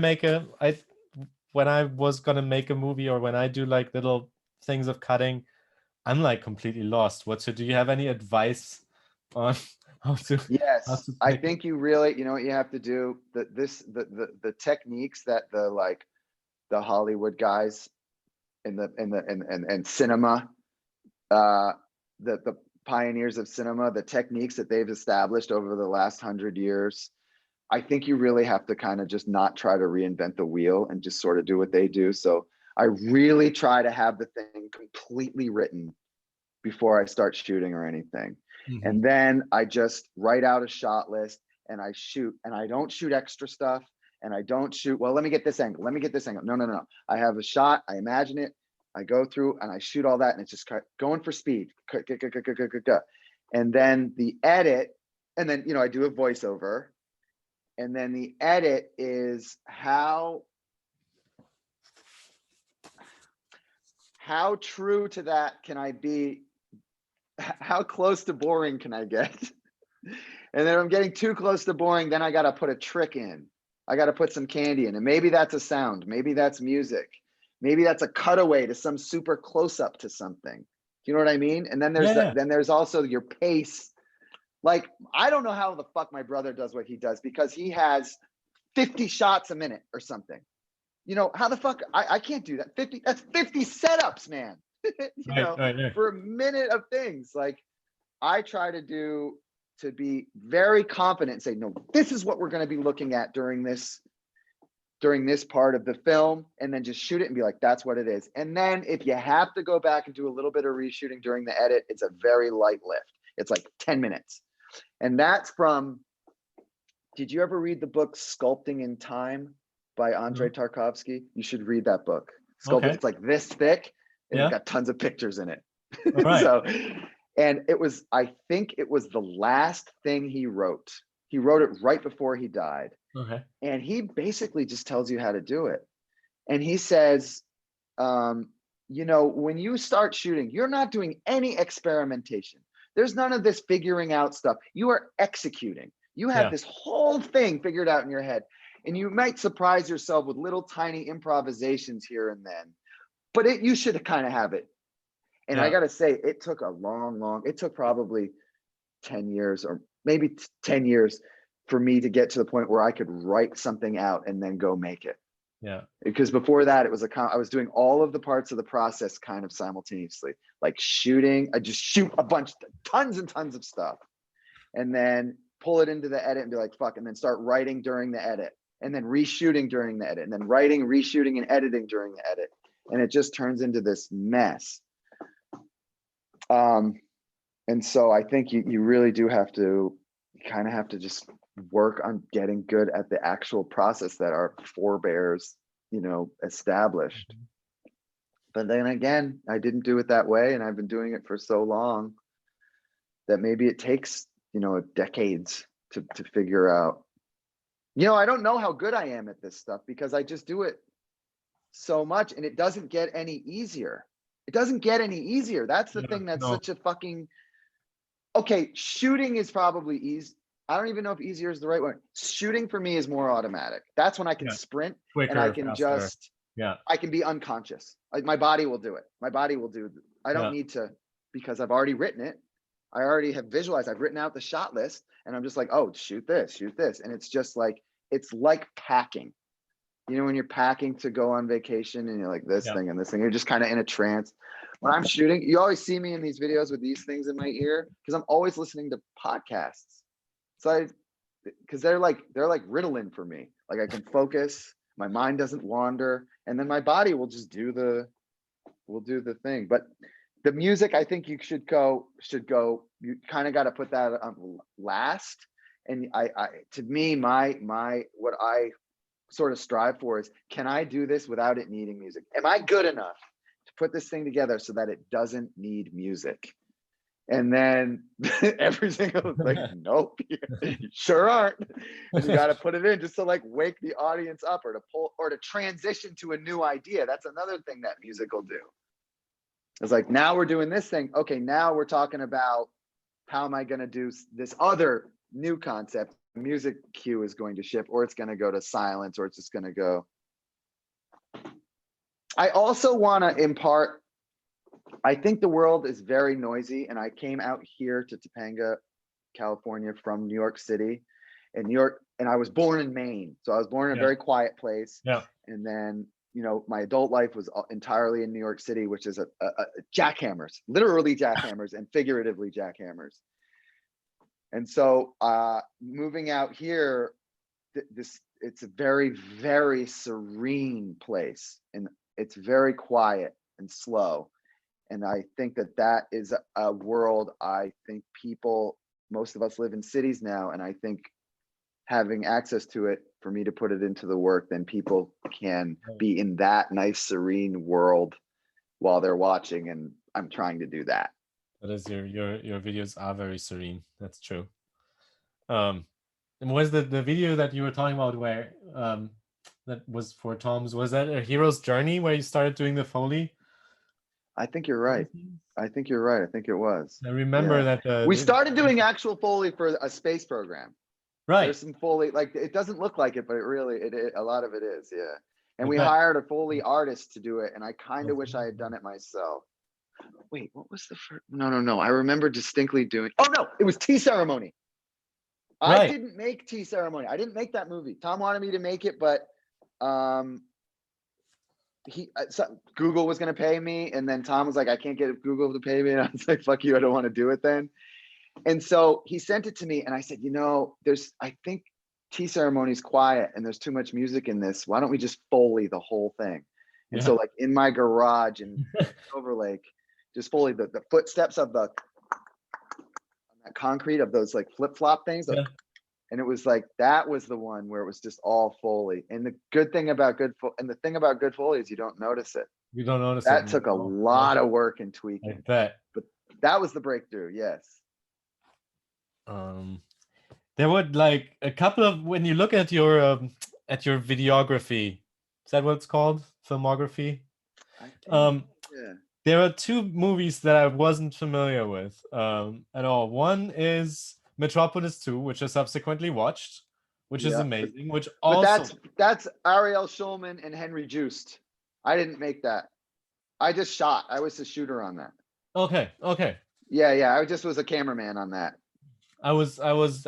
was gonna make a movie, or when I do like little things of cutting, I'm like completely lost. Do you have any advice on how to?
Yes, I think you really, you know what you have to do. The techniques that the Hollywood guys and cinema, the pioneers of cinema, the techniques that they've established over the last 100 years. I think you really have to kind of just not try to reinvent the wheel and just sort of do what they do. So I really try to have the thing completely written before I start shooting or anything. Mm-hmm. And then I just write out a shot list and I shoot, and I don't shoot extra stuff, and I don't shoot, well, let me get this angle. Let me get this angle. No. I have a shot. I imagine it. I go through and I shoot all that, and it's just going for speed. And then the edit, and then, I do a voiceover. And then the edit is how true to that can I be? How close to boring can I get? And then if I'm getting too close to boring, then I got to put a trick in. I got to put some candy in. And maybe that's a sound. Maybe that's music. Maybe that's a cutaway to some super close up to something. Do you know what I mean? And then there's also your pace. Like, I don't know how the fuck my brother does what he does, because he has 50 shots a minute or something. How the fuck I can't do that. 50 setups, man. Right. For a minute of things. Like, I try to be very confident and say, no, this is what we're going to be looking at during this part of the film, and then just shoot it and be like, that's what it is. And then if you have to go back and do a little bit of reshooting during the edit, it's a very light lift. It's like 10 minutes. And that's from, did you ever read the book Sculpting in Time by Andrei Tarkovsky? You should read that book. Okay. It's like this thick, and it's got tons of pictures in it. Right. So And I think it was the last thing he wrote. He wrote it right before he died.
Okay.
And he basically just tells you how to do it. And he says, you know, when you start shooting, you're not doing any experimentation. There's none of this figuring out stuff. You are executing. You have
Yeah.
this whole thing figured out in your head. And you might surprise yourself with little tiny improvisations here and then. But you should kind of have it. And I
Yeah.
got to say, it took it took probably 10 years or maybe 10 years for me to get to the point where I could write something out and then go make it.
Yeah.
Because before that, I was doing all of the parts of the process kind of simultaneously, like shooting. I just shoot tons and tons of stuff, and then pull it into the edit and be like, fuck, and then start writing during the edit, and then reshooting during the edit, and then writing, reshooting, and editing during the edit. And it just turns into this mess. And so I think you really do have to, kind of have to just work on getting good at the actual process that our forebears, you know, established. But then again, I didn't do it that way, and I've been doing it for so long that maybe it takes, you know, decades to figure out. You know, I don't know how good I am at this stuff because I just do it so much, and it doesn't get any easier. It doesn't get any easier. That's the thing that's such a fucking, okay, shooting is probably easy. I don't even know if easier is the right word. Shooting for me is more automatic. That's when I can sprint
Quicker,
and I can
faster.
I can be unconscious. Like my body will do it. My body will do it. I don't need to, because I've already written it. I already have visualized. I've written out the shot list, and I'm just like, oh, shoot this. And it's just like, it's like packing. You know, when you're packing to go on vacation and you're like this thing and this thing, you're just kind of in a trance. When I'm shooting, you always see me in these videos with these things in my ear because I'm always listening to podcasts. So because they're like Ritalin for me. Like I can focus, my mind doesn't wander, and then my body will just do the thing. But the music, I think you should go. You kind of got to put that on last. And I to me, my what I sort of strive for is, can I do this without it needing music? Am I good enough to put this thing together so that it doesn't need music? And then every single like, nope, you sure aren't. And you got to put it in just to like wake the audience up, or to pull, or to transition to a new idea. That's another thing that music will do. It's like, now we're doing this thing. Okay, now we're talking about how am I going to do this other new concept? Music cue is going to shift, or it's going to go to silence, or it's just going to go. I also want to impart, I think the world is very noisy, and I came out here to Topanga, California from New York City. And New York, and I was born in Maine, so I was born in a very quiet place. And then, you know, my adult life was entirely in New York City, which is a jackhammers, literally jackhammers and figuratively jackhammers. And so moving out here, it's a very, very serene place, and it's very quiet and slow. And I think that is a world, I think most of us live in cities now, and I think having access to it, for me to put it into the work, then people can be in that nice, serene world while they're watching, and I'm trying to do that.
That is, your videos are very serene. That's true. And was the video that you were talking about where that was for Tom's, was that a hero's journey where you started doing the Foley?
I think you're right. I think you're right. I think it was.
I remember that
we started doing actual Foley for a space program.
Right.
There's some Foley, like it doesn't look like it, but a lot of it is, yeah. And we hired a Foley artist to do it, and I kind of wish I had done it myself. Wait, what was the first? No. I remember distinctly doing. Oh no, it was Tea Ceremony. I didn't make Tea Ceremony. I didn't make that movie. Tom wanted me to make it, but Google was going to pay me, and then Tom was like, I can't get Google to pay me, and I was like, fuck you, I don't want to do it then. And so he sent it to me, and I said, you know, I think Tea Ceremony's quiet and there's too much music in this. Why don't we just Foley the whole thing? And so like in my garage in Silver Lake, just Foley the footsteps of that concrete of those like flip-flop things. Like, and it was like, that was the one where it was just all Foley. And the good thing about good Foley is you don't notice it.
You don't notice
that took a lot of work and tweaking.
I bet.
That was the breakthrough. Yes.
There were like a couple of, when you look at your videography, is that what it's called? Filmography?
I think, yeah.
There are two movies that I wasn't familiar with at all. One is Metropolis 2, which I subsequently watched, which is
Yeah.
amazing, which
But
also
that's Ariel Schulman and Henry Joost. I didn't make that. I just shot. I was the shooter on that.
okay.
Yeah. I just was a cameraman on that.
I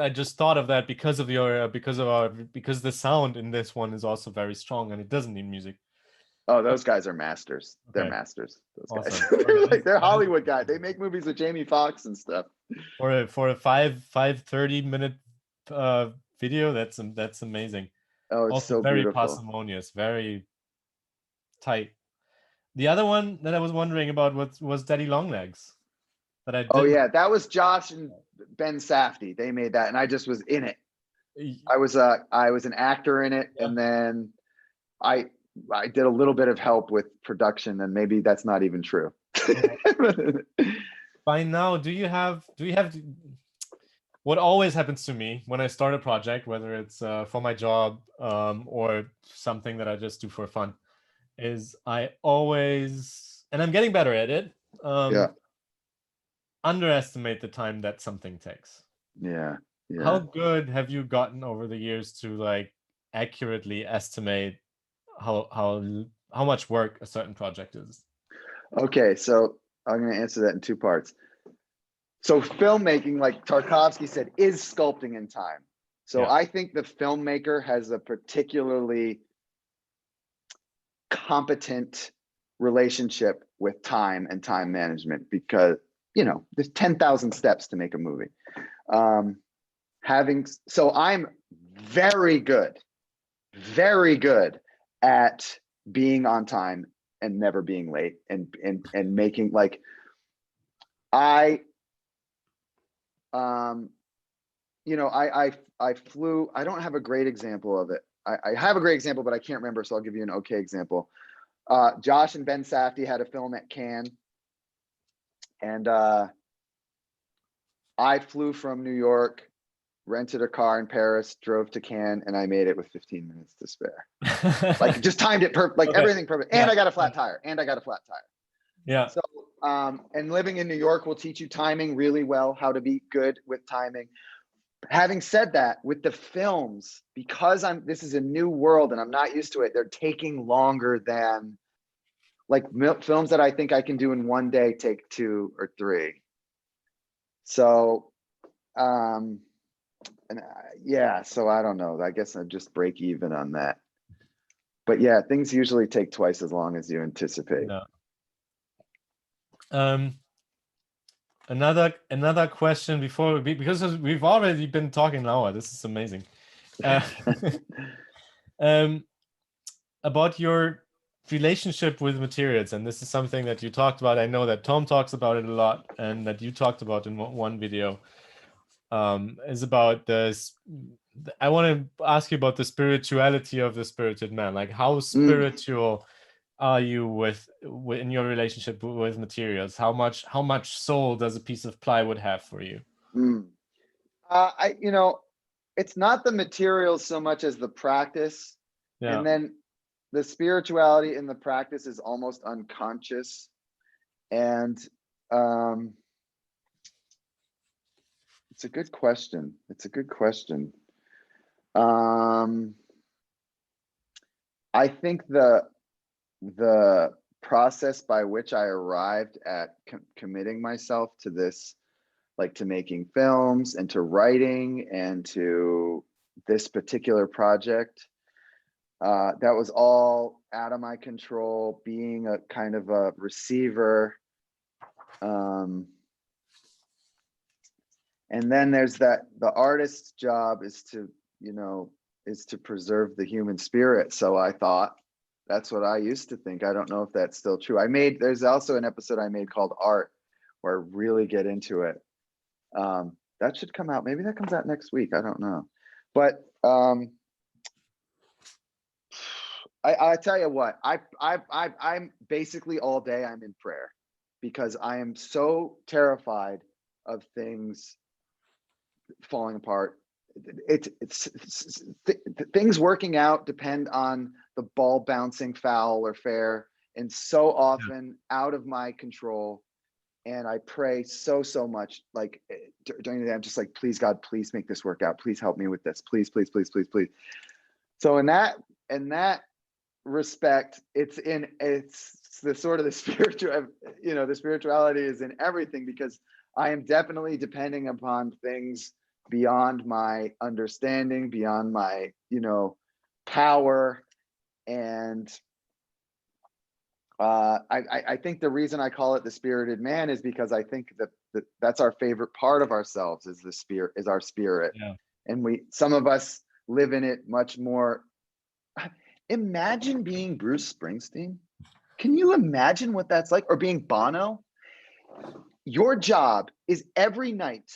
just thought of that because of your because the sound in this one is also very strong and it doesn't need music.
Oh, those guys are masters. They're
Okay.
masters. Those
Awesome.
guys. They're Hollywood guys. They make movies with Jamie Foxx and stuff.
For a 30-minute video, that's amazing.
Oh, it's
Also
so
very
beautiful.
parsimonious, very tight. The other one that I was wondering about was Daddy Longlegs. That I didn't.
Oh yeah, that was Josh and Ben Safdie. They made that, and I just was in it. I was an actor in it, and then I did a little bit of help with production, and maybe that's not even true.
By now, do you have what always happens to me when I start a project, whether it's for my job or something that I just do for fun, is I always, and I'm getting better at it, underestimate the time that something takes.
Yeah.
How good have you gotten over the years to like accurately estimate how much work a certain project is?
Okay, so I'm going to answer that in two parts. So filmmaking, like Tarkovsky said, is sculpting in time. So I think the filmmaker has a particularly competent relationship with time and time management because, there's 10,000 steps to make a movie. So I'm very good at being on time and never being late and making I flew. I don't have a great example of it. I have a great example, but I can't remember, so I'll give you an okay example. Josh and Ben Safdie had a film at Cannes, and I flew from New York, rented a car in Paris, drove to Cannes, and I made it with 15 minutes to spare. Like just timed it perfect, everything perfect. And I got a flat tire.
Yeah.
So, and living in New York will teach you timing really well, how to be good with timing. Having said that, with the films, because this is a new world and I'm not used to it, they're taking longer than films that I think I can do in one day take 2 or 3. So, so I don't know. I guess I just break even on that. But yeah, things usually take twice as long as you anticipate.
No. Another question because we've already been talking an hour. This is amazing. About your relationship with materials, and this is something that you talked about. I know that Tom talks about it a lot, and that you talked about in one video. Is about this. I want to ask you about the spirituality of the spirited man. Like, how spiritual are you in your relationship with materials? How much soul does a piece of plywood have for you?
It's not the materials so much as the practice,
and
then the spirituality in the practice is almost unconscious, and it's a good question. I think the process by which I arrived at committing myself to this, to making films and to writing and to this particular project, that was all out of my control, being a kind of a receiver. And then there's the artist's job is to preserve the human spirit. So I thought, that's what I used to think. I don't know if that's still true. There's also an episode I made called Art, where I really get into it. That should come out. Maybe that comes out next week. I don't know. But I tell you what, I'm basically all day I'm in prayer. because I am so terrified of things falling apart. Things working out depend on the ball bouncing foul or fair, and so often out of my control. And I pray so much, like during the day, I'm just like, please God, please make this work out. Please help me with this. Please, please, please, please, please. So in that respect, it's the sort of the spiritual, the spirituality is in everything, because I am definitely depending upon things beyond my understanding, beyond my, power. And I think the reason I call it the spirited man is because I think that that's our favorite part of ourselves, is the spirit, is our spirit.
Yeah.
And some of us live in it much more. Imagine being Bruce Springsteen. Can you imagine what that's like? Or being Bono? Your job is every night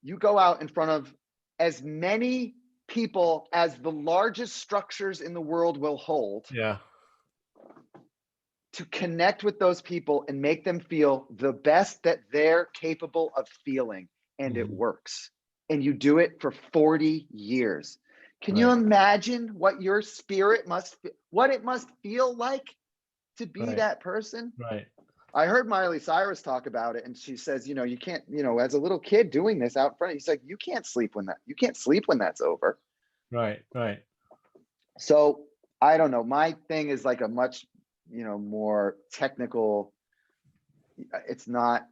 you go out in front of as many people as the largest structures in the world will hold.
Yeah.
To connect with those people and make them feel the best that they're capable of feeling. And it works. And you do it for 40 years. Can you imagine what your spirit what it must feel like to be that person?
Right.
I heard Miley Cyrus talk about it, and she says, you can't, as a little kid doing this out front, he's like, you can't sleep when that's over.
Right.
So I don't know. My thing is like a much, more technical. It's not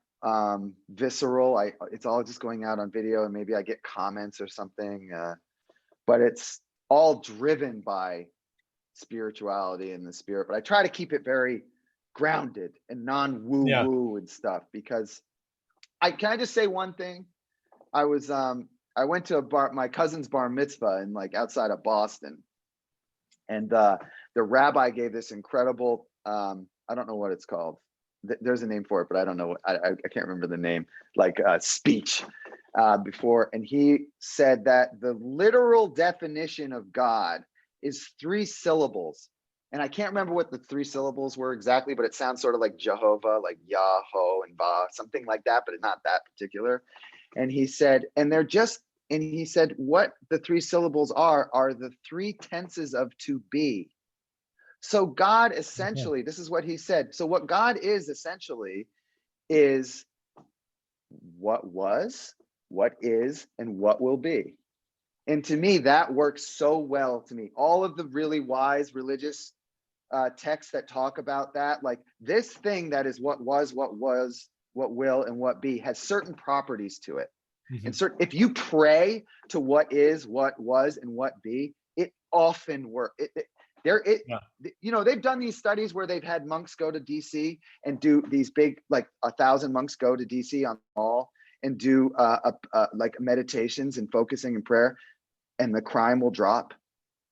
visceral. It's all just going out on video, and maybe I get comments or something, but it's all driven by spirituality and the spirit. But I try to keep it very grounded and non-woo-woo and stuff, because can I just say one thing? I went to my cousin's bar mitzvah in like outside of Boston, and the rabbi gave this incredible, I don't know what it's called. There's a name for it, but I don't know. I can't remember the name, like speech before. And he said that the literal definition of God is 3 syllables. And I can't remember what the 3 syllables were exactly, but it sounds sort of like Jehovah, like Yah, Ho, and Ba, something like that, but not that particular. And he said, what the 3 syllables are the 3 tenses of to be. So God essentially, this is what he said. So what God is essentially is what was, what is, and what will be. And to me, that works so well to me. All of the really wise religious texts that talk about that, like this thing that is what was, what will, and what be, has certain properties to it. And if you pray to what is, what was, and what be, it often works. They've done these studies where they've had monks go to DC and do these big, like 1,000 monks go to DC on all and do like meditations and focusing and prayer, and the crime will drop.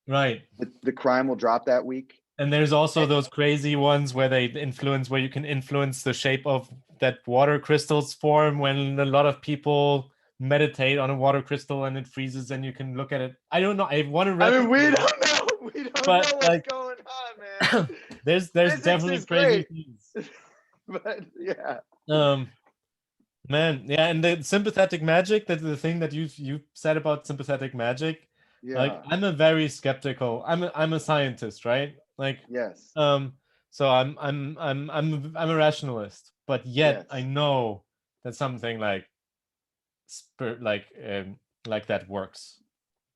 Right.
The crime will drop that week.
And there's also those crazy ones where you can influence the shape of that water crystals form when a lot of people meditate on a water crystal and it freezes and you can look at it. I don't know. I want to
we don't know. We don't know what's going on, man.
there's definitely crazy things.
But yeah.
Man, yeah, and the sympathetic magic, that's the thing that you said about sympathetic magic.
Yeah.
Like, I'm a very skeptical. I'm a scientist, right? Like,
yes.
So I'm a rationalist, but yet I know that something like that works.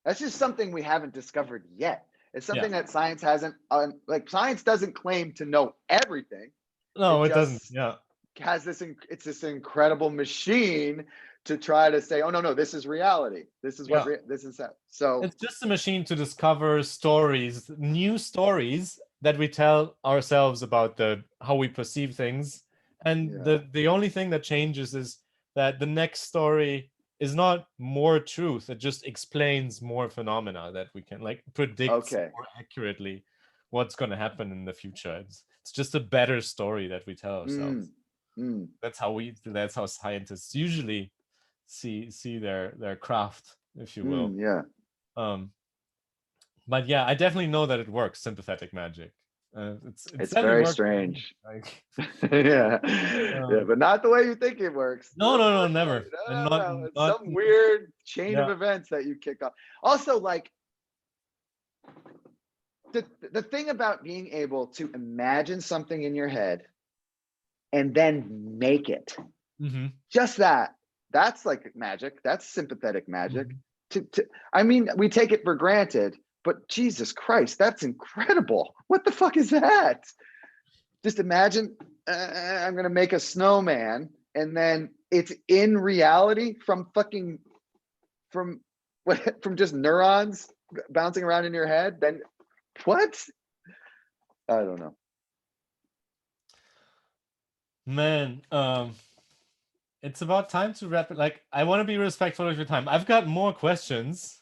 That's just something we haven't discovered yet. It's something that science hasn't. Science doesn't claim to know everything.
No, it doesn't. Yeah.
Has it's this incredible machine to try to say, oh no, this is reality. This is what this is. So
it's just a machine to discover stories, new stories that we tell ourselves about how we perceive things. And the only thing that changes is that the next story is not more truth. It just explains more phenomena that we can like predict more accurately what's going to happen in the future. It's just a better story that we tell ourselves. That's how scientists usually see their craft, if you will. But yeah, I definitely know that it works, sympathetic magic. It's
very
worked for me,
strange.
like,
Yeah, yeah, but not the way you think it works.
no, never, and
No. It's
not
some weird chain of
yeah.
events that you kick off. Also, like the thing about being able to imagine something in your head and then make it,
Mm-hmm.
just that's like magic. That's sympathetic magic. I mean, we take it for granted, but Jesus Christ, that's incredible. What the fuck is that? Just imagine I'm going to make a snowman, and then it's in reality from just neurons bouncing around in your head. Then what? I don't know.
Man, it's about time to wrap it. Like, I want to be respectful of your time. I've got more questions.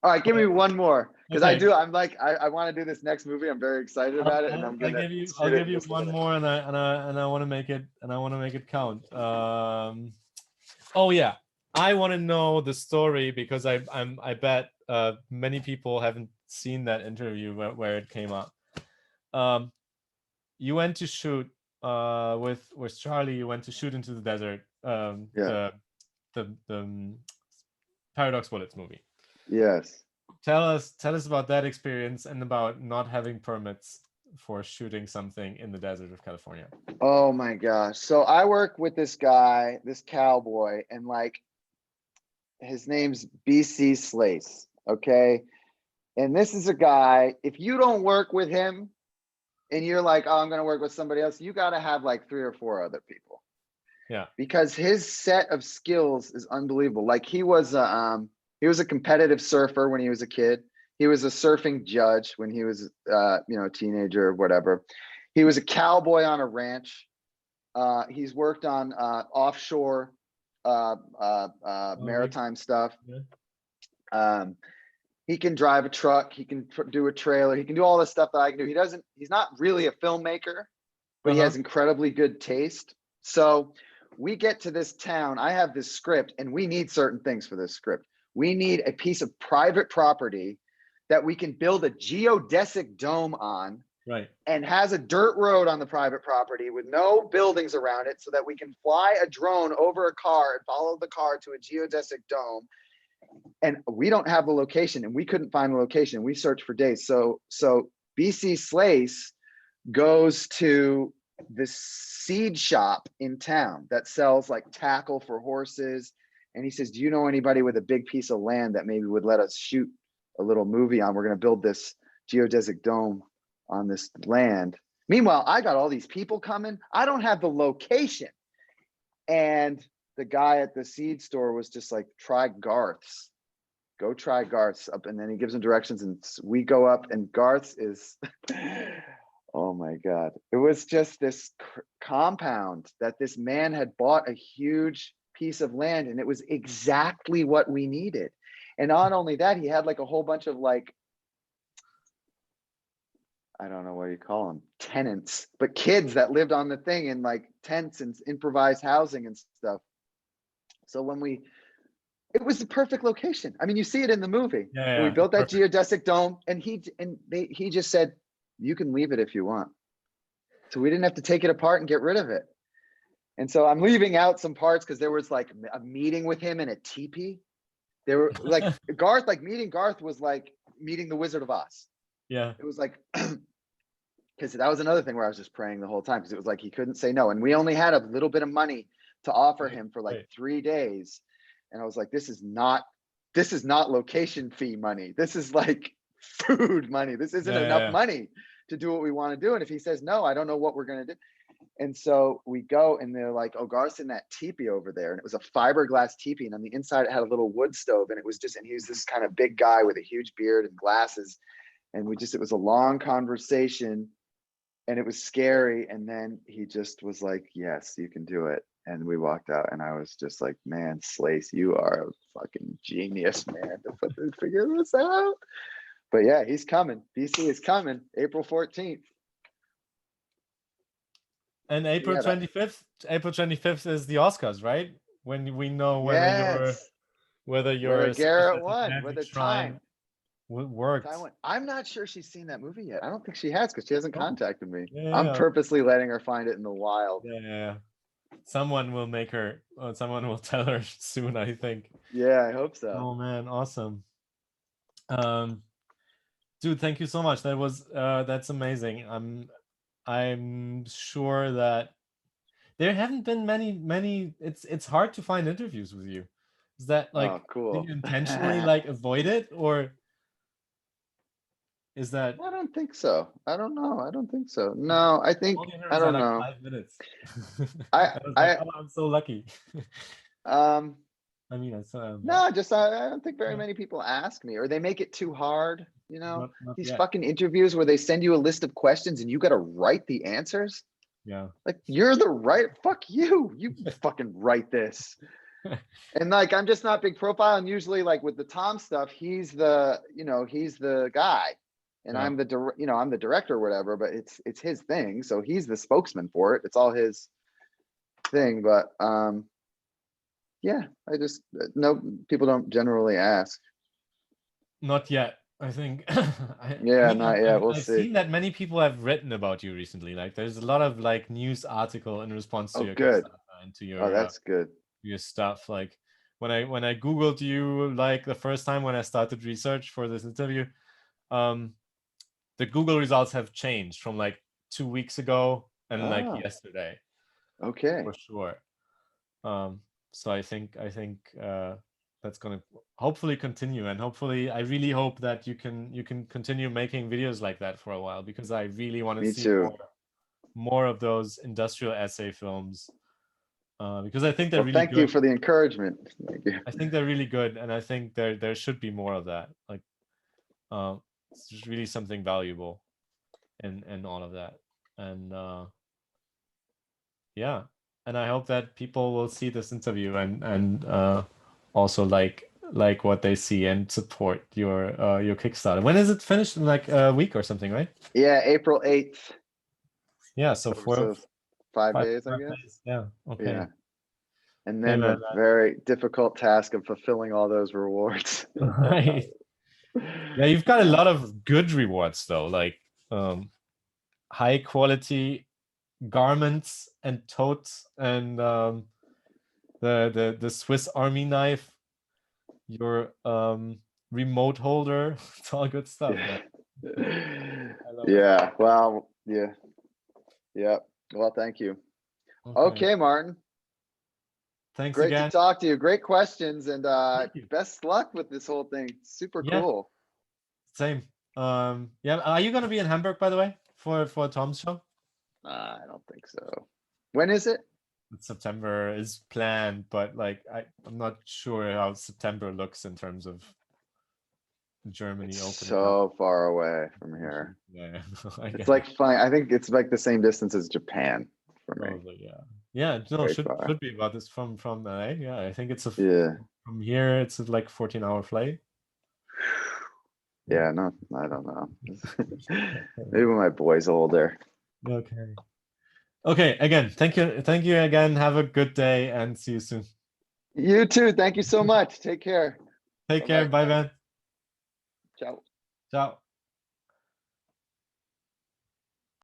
All right, give me one more, because
Okay.
I'm like, I want to do this next movie. I'm very excited about it, and I'm gonna
I'll give you one more, and I want to make it count. Oh yeah, I want to know the story, because I bet many people haven't seen that interview where it came up. You went to shoot with Charlie. You went to shoot into the desert.
Yeah.
The Paradox Bullets movie.
Yes.
Tell us about that experience, and about not having permits for shooting something in the desert of California.
Oh my gosh. So I work with this guy, this cowboy, and like his name's BC Slace. Okay. And this is a guy, if you don't work with him and you're like, oh, I'm going to work with somebody else, you got to have like 3 or 4 other people.
Yeah.
Because his set of skills is unbelievable. Like he was a competitive surfer when he was a kid. He was a surfing judge when he was a teenager or whatever. He was a cowboy on a ranch. He's worked on offshore maritime stuff.
Yeah.
He can drive a truck. He can do a trailer. He can do all this stuff that I can do. He's not really a filmmaker, but he has incredibly good taste. So we get to this town. I have this script, and we need certain things for this script. We need a piece of private property that we can build a geodesic dome on,
right,
and has a dirt road on the private property with no buildings around it, so that we can fly a drone over a car and follow the car to a geodesic dome. And we don't have the location, and we couldn't find the location. We searched for days. So BC Slace goes to the seed shop in town that sells like tackle for horses. And he says, do you know anybody with a big piece of land that maybe would let us shoot a little movie on? We're going to build this geodesic dome on this land. Meanwhile, I got all these people coming. I don't have the location. And the guy at the seed store was just like, try Garth's. Go try Garth's up. And then he gives them directions, and we go up, and Garth's is, oh my God. It was just this compound that this man had bought a huge piece of land, and it was exactly what we needed. And not only that, he had like a whole bunch of like, I don't know what you call them, tenants, but kids that lived on the thing in like tents and improvised housing and stuff. So it was the perfect location. I mean, you see it in the movie.
Yeah,
and we built that
perfect.
geodesic dome, and he just said, you can leave it if you want. So we didn't have to take it apart and get rid of it. And so I'm leaving out some parts because there was like a meeting with him in a teepee. There were like meeting Garth was like meeting the Wizard of Oz.
Yeah.
It was like, because that was another thing where I was just praying the whole time, because it was like he couldn't say no. And we only had a little bit of money to offer him for like 3 days. And I was like, this is not location fee money. This is like food money. This isn't enough money to do what we want to do. And if he says no, I don't know what we're going to do. And so we go, and they're like, oh, Garth's in that teepee over there. And it was a fiberglass teepee. And on the inside, it had a little wood stove. And he was this kind of big guy with a huge beard and glasses. And it was a long conversation, and it was scary. And then he just was like, yes, you can do it. And we walked out, and I was just like, man, Slace, you are a fucking genius, man, to figure this out. But yeah, he's coming. BC is coming, April 14th.
And April 25th is the Oscars, right? When we know whether you're
whether Garrett won, whether time.
worked.
Taiwan. I'm not sure she's seen that movie yet. I don't think she has because she hasn't
Oh.
contacted me.
Yeah,
I'm
yeah.
purposely letting her find it in the wild.
Yeah. Someone will make her. Someone will tell her soon, I think.
Yeah, I hope so.
Oh man, awesome. Dude, thank you so much. That's amazing. I'm sure that there haven't been many. It's hard to find interviews with you. Is that like,
Oh, cool.
did you intentionally like avoid it, or is that?
I don't think so. I don't know. I don't think so. No, I think,
All the
I
interviews are
don't
like
know.
5 minutes.
I
was like, oh, I'm so lucky. I mean, it's
no, just I don't think very many people ask me, or they make it too hard.
not
These
yet.
fucking interviews where they send you a list of questions and you got to write the answers.
Yeah.
Like, you're the right, fuck you. You fucking write this. And like, I'm just not big profile. And usually like with the Tom stuff, he's the guy. And
Yeah.
I'm I'm the director or whatever, but it's his thing. So he's the spokesman for it. It's all his thing. But yeah, no, people don't generally ask.
Not yet. I think.
Yeah, not yet. We'll
I've
see.
seen that many people have written about you recently. Like, there's a lot of like news article in response to
Oh,
your
good.
Kickstarter and to your
Oh, that's good.
your stuff. Like, when I googled you, like the first time when I started research for this interview, the Google results have changed from like 2 weeks ago and like
Oh,
yesterday
okay.
for sure. So I think that's gonna hopefully continue, and hopefully I really hope that you can continue making videos like that for a while, because I really want to
Me
see
too.
more of those industrial essay films, because I think they're
Well,
really
thank you
good.
for the encouragement. Thank you.
I think they're really good, and I think there should be more of that. Like, it's just really something valuable in all of that, and yeah. And I hope that people will see this interview and also like what they see and support your Kickstarter. When is it finished? In like a week or something, right?
Yeah, April 8th.
Yeah, so
So 5 days, I
5
guess.
days. Yeah. Okay.
Yeah. And
Hey,
then
man,
the very difficult task of fulfilling all those rewards.
right. Yeah, you've got a lot of good rewards though, like high quality garments and totes, and the Swiss Army knife, your remote holder. It's all good stuff, man. I love it.
Yeah. Well, yeah. Yeah. Well, thank you. Okay, Martin.
Thanks
Great
again.
to talk to you. Great questions, and
Thank you.
best luck with this whole thing. Super
Yeah.
cool.
Same. Yeah. Are you gonna be in Hamburg, by the way, for Tom's show?
I don't think so. When is it?
September is planned, but like I'm not sure how September looks in terms of Germany
It's
opening up.
so far away from here.
Yeah.
It's like fine. I think it's like the same distance as Japan for me.
Probably, yeah. Yeah, no,
Very
should
far.
be about this from LA. Yeah, I think it's
Yeah.
from here it's like 14-hour flight.
Yeah, no, I don't know. Maybe when my boy's older.
Okay. Okay, again, thank you again. Have a good day and see you soon.
You too. Thank you so much. Take care.
Take care. Bye, man.
Ciao.
Ciao.